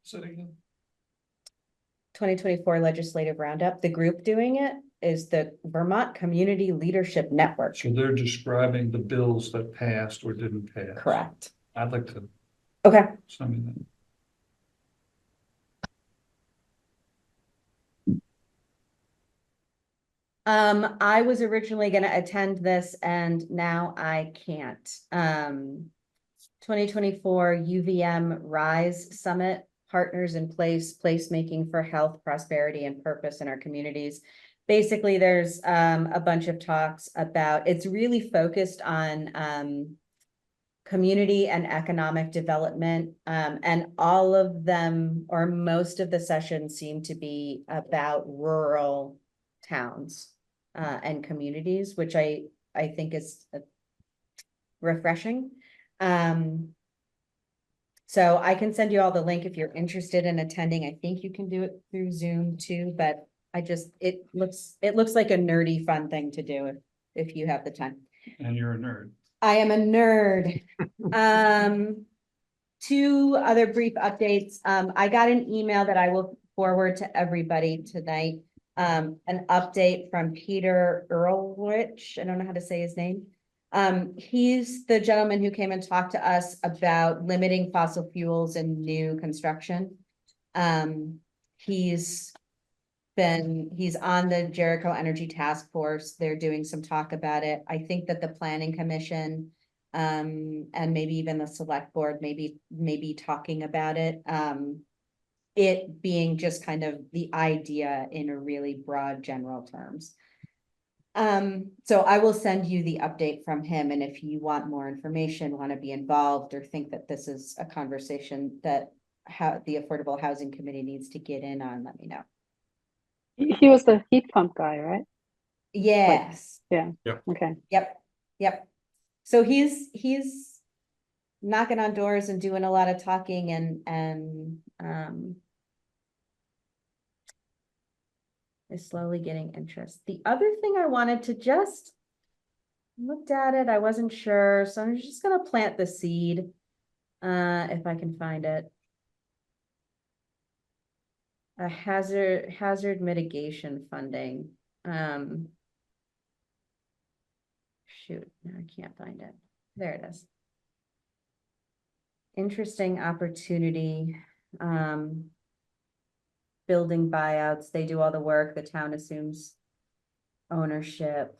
A: 2024 legislative roundup. The group doing it is the Vermont Community Leadership Network.
B: So they're describing the bills that passed or didn't pass.
A: Correct.
B: I'd like to.
A: Okay.
B: Send me that.
A: I was originally going to attend this and now I can't. 2024 UVM Rise Summit, Partners in Place, Placemaking for Health, Prosperity, and Purpose in Our Communities. Basically, there's a bunch of talks about, it's really focused on community and economic development. And all of them, or most of the sessions, seem to be about rural towns and communities, which I think is refreshing. So I can send you all the link if you're interested in attending. I think you can do it through Zoom too, but it looks like a nerdy fun thing to do if you have the time.
B: And you're a nerd.
A: I am a nerd. 2 other brief updates. I got an email that I will forward to everybody tonight. An update from Peter Earlrich. I don't know how to say his name. He's the gentleman who came and talked to us about limiting fossil fuels in new construction. He's on the Jericho Energy Task Force. They're doing some talk about it. I think that the Planning Commission and maybe even the Select Board maybe talking about it. it being just kind of the idea in a really broad general terms. So I will send you the update from him, and if you want more information, want to be involved, or think that this is a conversation that the Affordable Housing Committee needs to get in on, let me know.
D: He was the heat pump guy, right?
A: Yes.
D: Yeah.
C: Yep.
D: Okay.
A: Yep. So he's knocking on doors and doing a lot of talking and is slowly getting interest. The other thing I wanted to just looked at it, I wasn't sure, so I'm just gonna plant the seed, if I can find it. A hazard mitigation funding. Shoot, no, I can't find it. There it is. Interesting opportunity. Building buyouts, they do all the work, the town assumes ownership.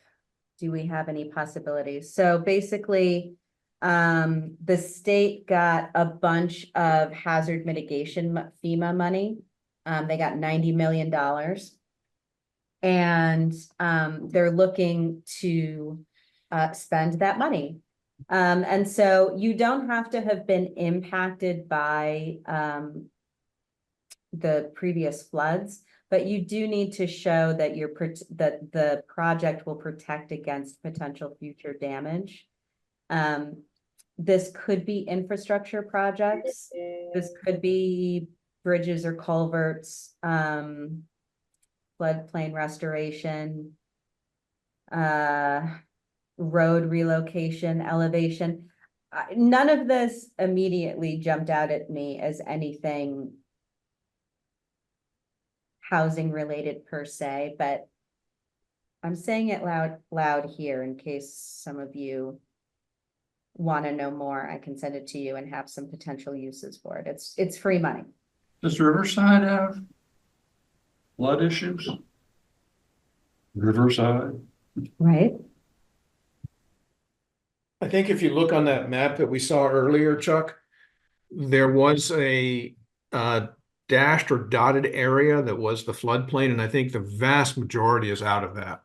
A: Do we have any possibilities? So basically, the state got a bunch of hazard mitigation FEMA money. They got $90 million. And they're looking to spend that money. And so you don't have to have been impacted by the previous floods, but you do need to show that that the project will protect against potential future damage. This could be infrastructure projects. This could be bridges or culverts, floodplain restoration, road relocation, elevation. None of this immediately jumped out at me as anything housing related per se, but I'm saying it loud here in case some of you want to know more. I can send it to you and have some potential uses for it. It's free money.
B: Does Riverside have flood issues? Riverside?
A: Right.
C: I think if you look on that map that we saw earlier, Chuck, there was a dashed or dotted area that was the floodplain, and I think the vast majority is out of that.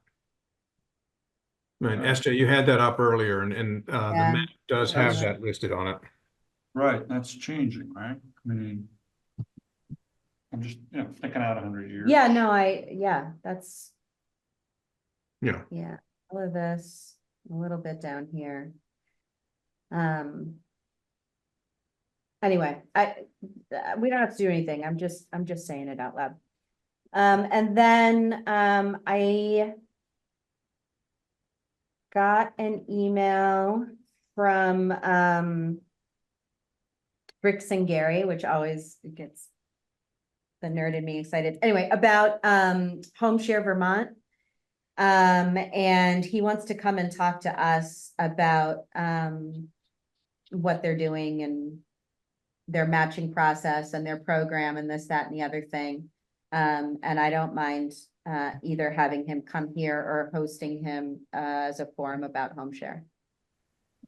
C: And Esther, you had that up earlier, and the
A: Yeah.
C: map does
A: Yeah.
C: have that listed on it.
B: Right, that's changing, right? I mean, I'm just, thinking out 100 years.
A: Yeah, no, that's,
C: Yeah.
A: yeah, all of this, a little bit down here. Anyway, we don't have to do anything. I'm just saying it out loud. And then, I got an email from, Bricks and Gary, which always gets the nerd in me excited. Anyway, about, Home Share Vermont. And he wants to come and talk to us about, what they're doing and their matching process and their program and this, that, and the other thing. And I don't mind either having him come here or hosting him as a forum about home share.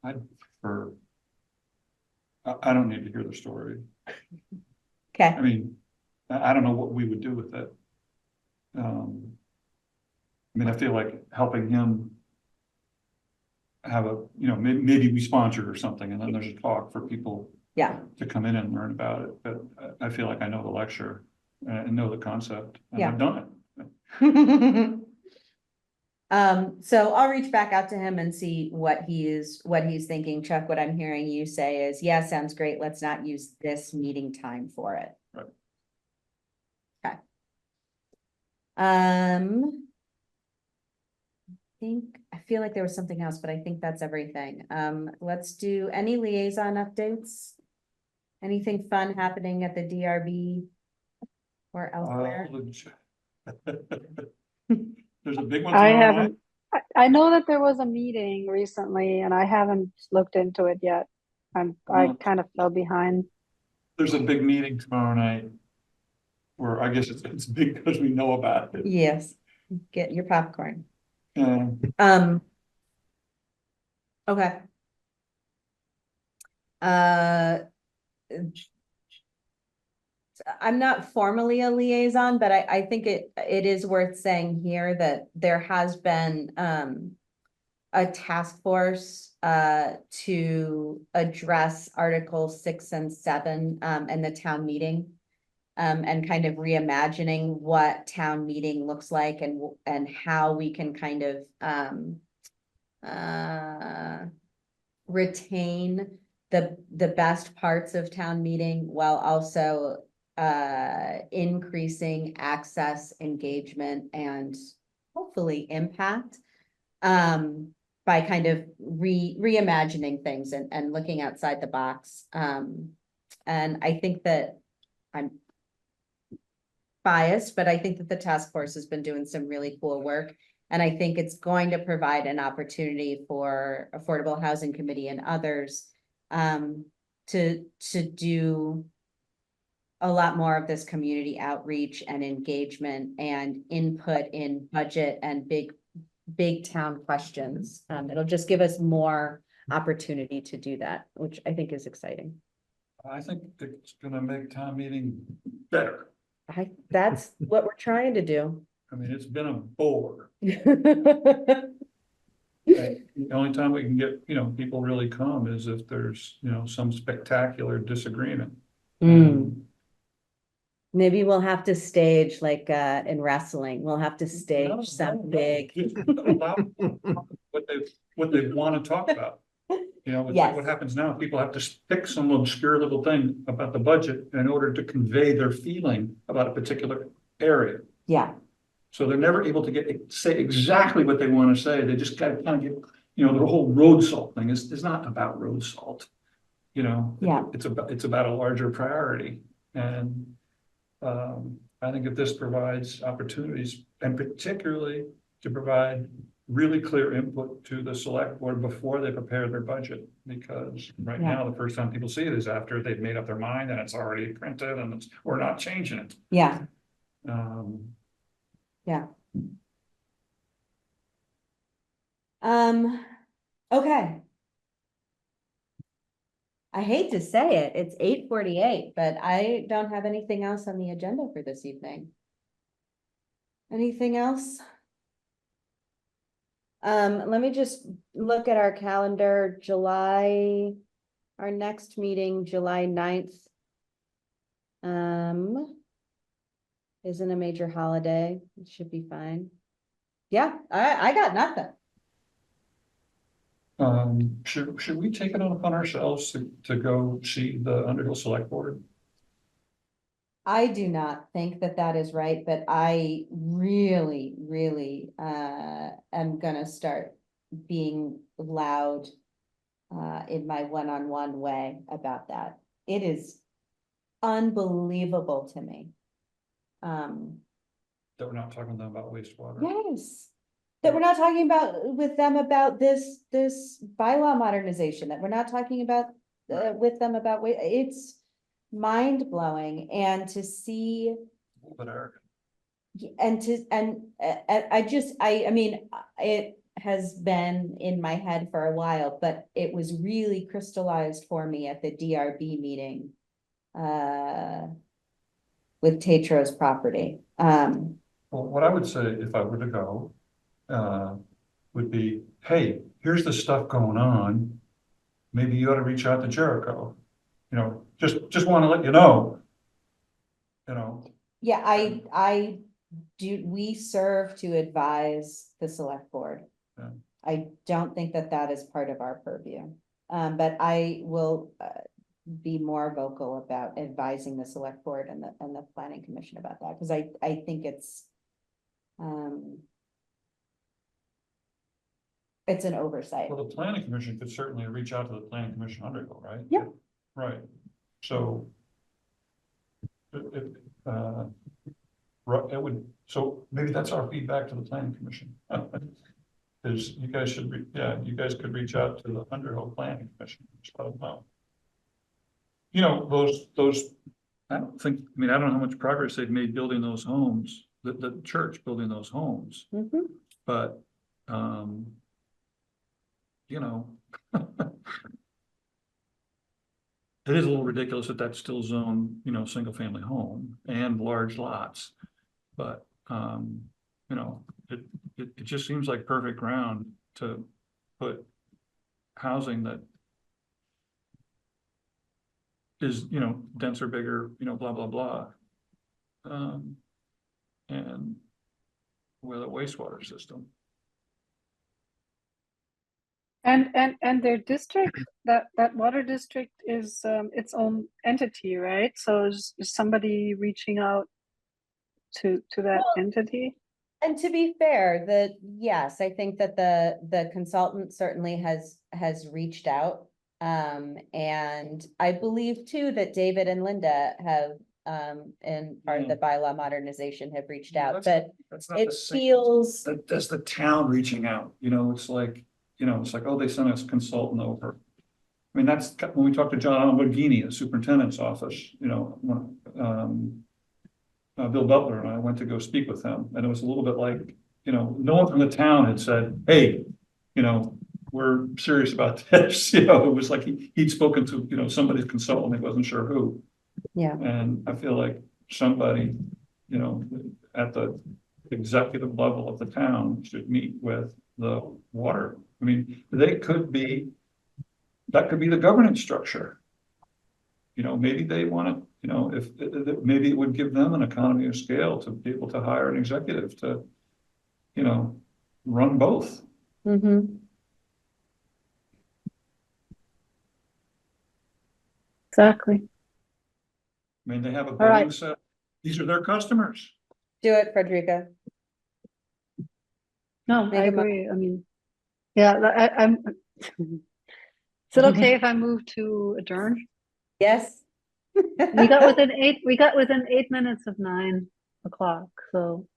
B: I don't need to hear the story.
A: Okay.
B: I mean, I don't know what we would do with it. I feel like helping him have maybe we sponsor or something, and then there's a talk for people to come in and learn about it. But I feel like I know the lecture and know the concept, and I've done it.
A: So I'll reach back out to him and see what he's thinking. Chuck, what I'm hearing you say is, yeah, sounds great. Let's not use this meeting time for it.
B: Right.
A: Okay. I feel like there was something else, but I think that's everything. Let's do any liaison updates. Anything fun happening at the DRB or elsewhere?
B: There's a big one
D: I
B: tomorrow night.
D: haven't, I know that there was a meeting recently and I haven't looked into it yet. I kind of fell behind.
B: There's a big meeting tomorrow night. Or I guess it's big because we know about it.
A: Yes, get your popcorn.
B: Um,
A: Okay. I'm not formally a liaison, but I think it is worth saying here that there has been, a task force, to address Article 6 and 7, and the town meeting. And kind of reimagining what town meeting looks like and how we can kind of, retain the best parts of town meeting while also increasing access, engagement, and hopefully impact, by kind of reimagining things and looking outside the box. And I think that I'm biased, but I think that the task force has been doing some really cool work. And I think it's going to provide an opportunity for Affordable Housing Committee and others, to do a lot more of this community outreach and engagement and input in budget and big town questions. It'll just give us more opportunity to do that, which I think is exciting.
B: I think it's gonna make town meeting better.
A: That's what we're trying to do.
B: I mean, it's been a bore.
A: Yeah,
B: The only time we can get, people really come is if there's, some spectacular disagreement.
A: maybe we'll have to stage like, in wrestling, we'll have to
B: No,
A: stage some
B: no,
A: big.
B: just allow what they want to talk about. It's
A: Yes.
B: like what happens now, people have to pick some obscure little thing about the budget in order to convey their feeling about a particular area.
A: Yeah,
B: So they're never able to say exactly what they want to say. They just got to kind of get, the whole road salt thing is not about road salt.
A: Yeah.
B: It's about a larger priority. And I think if this provides opportunities, and particularly to provide really clear input to the select board before they prepare their budget, because right
A: Yeah.
B: now, the first time people see it is after they've made up their mind and it's already printed and we're not changing it.
A: yeah,
B: Yeah.
A: okay. I hate to say it, it's 8:48, but I don't have anything else on the agenda for this evening. Anything else? Let me just look at our calendar, our next meeting, July 9th. Isn't a major holiday, it should be fine. Yeah, I got nothing.
B: Should we take it upon ourselves to go see the Underhill Select Board?
A: I do not think that that is right, but I really, really, am gonna start being loud, in my one-on-one way about that. It is unbelievable to me.
B: That we're not talking to them about wastewater?
A: Yes, that we're not talking with them about this bylaw modernization, that we're not talking about, with them about, it's mind blowing. And to see,
B: But Eric,
A: I mean, it has been in my head for a while, but it was really crystallized for me at the DRB meeting, with Tetros property.
B: well, what I would say if I were to go, would be, hey, here's the stuff going on. Maybe you ought to reach out to Jericho. Just want to let you know.
A: Yeah, we serve to advise the select board.
B: Yeah.
A: I don't think that that is part of our purview. But I will, be more vocal about advising the select board and the planning commission about that, because I think it's an oversight.
B: Well, the planning commission could certainly reach out to the planning commission Underhill, right?
A: Yeah.
B: Right, so. It would, so maybe that's our feedback to the planning commission. Is you guys could reach out to the Underhill Planning Commission, just let them know. Those, I don't know how much progress they've made building those homes, the church building those homes,
A: Mhm.
B: but, it is a little ridiculous that that's still zone, single family home and large lots. But, it just seems like perfect ground to put housing that is, denser, bigger, blah, blah, blah. And with a wastewater system.
D: And their district, that water district is its own entity, right? So is somebody reaching out to that entity?
A: And to be fair, yes, I think that the consultant certainly has reached out. And I believe too that David and Linda have, and part of the bylaw modernization have reached out, but
B: That's not
A: it
B: the same.
A: feels,
B: That's the town reaching out, it's like, oh, they sent us a consultant over. I mean, that's when we talked to John Lamborghini, the superintendent's office, Bill Butler and I went to go speak with him, and it was a little bit like, no one from the town had said, hey, we're serious about this, it was like he'd spoken to, somebody's consultant, he wasn't sure who.
A: yeah,
B: And I feel like somebody, at the executive level of the town should meet with the water. I mean, that could be the governance structure. Maybe they want to, if maybe it would give them an economy of scale to be able to hire an executive to, run both.
D: Exactly.
B: I mean, they have a
D: All right.
B: billing set. These are their customers.
A: do it, Frederica.
D: No,
A: Make
D: I
A: a mo-
D: agree. I mean, yeah, I'm. Is it okay if I move to adjourn?
A: Yes.
D: We got within 8 minutes of 9 o'clock. So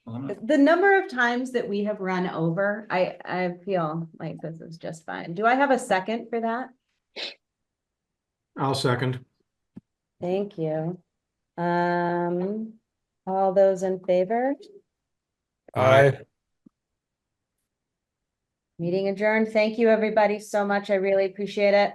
B: Well, I'm not-
A: The number of times that we have run over, I feel like this is just fine. Do I have a second for that?
C: I'll second.
A: Thank you. All those in favor?
E: I
A: Meeting adjourned. Thank you, everybody, so much. I really appreciate it.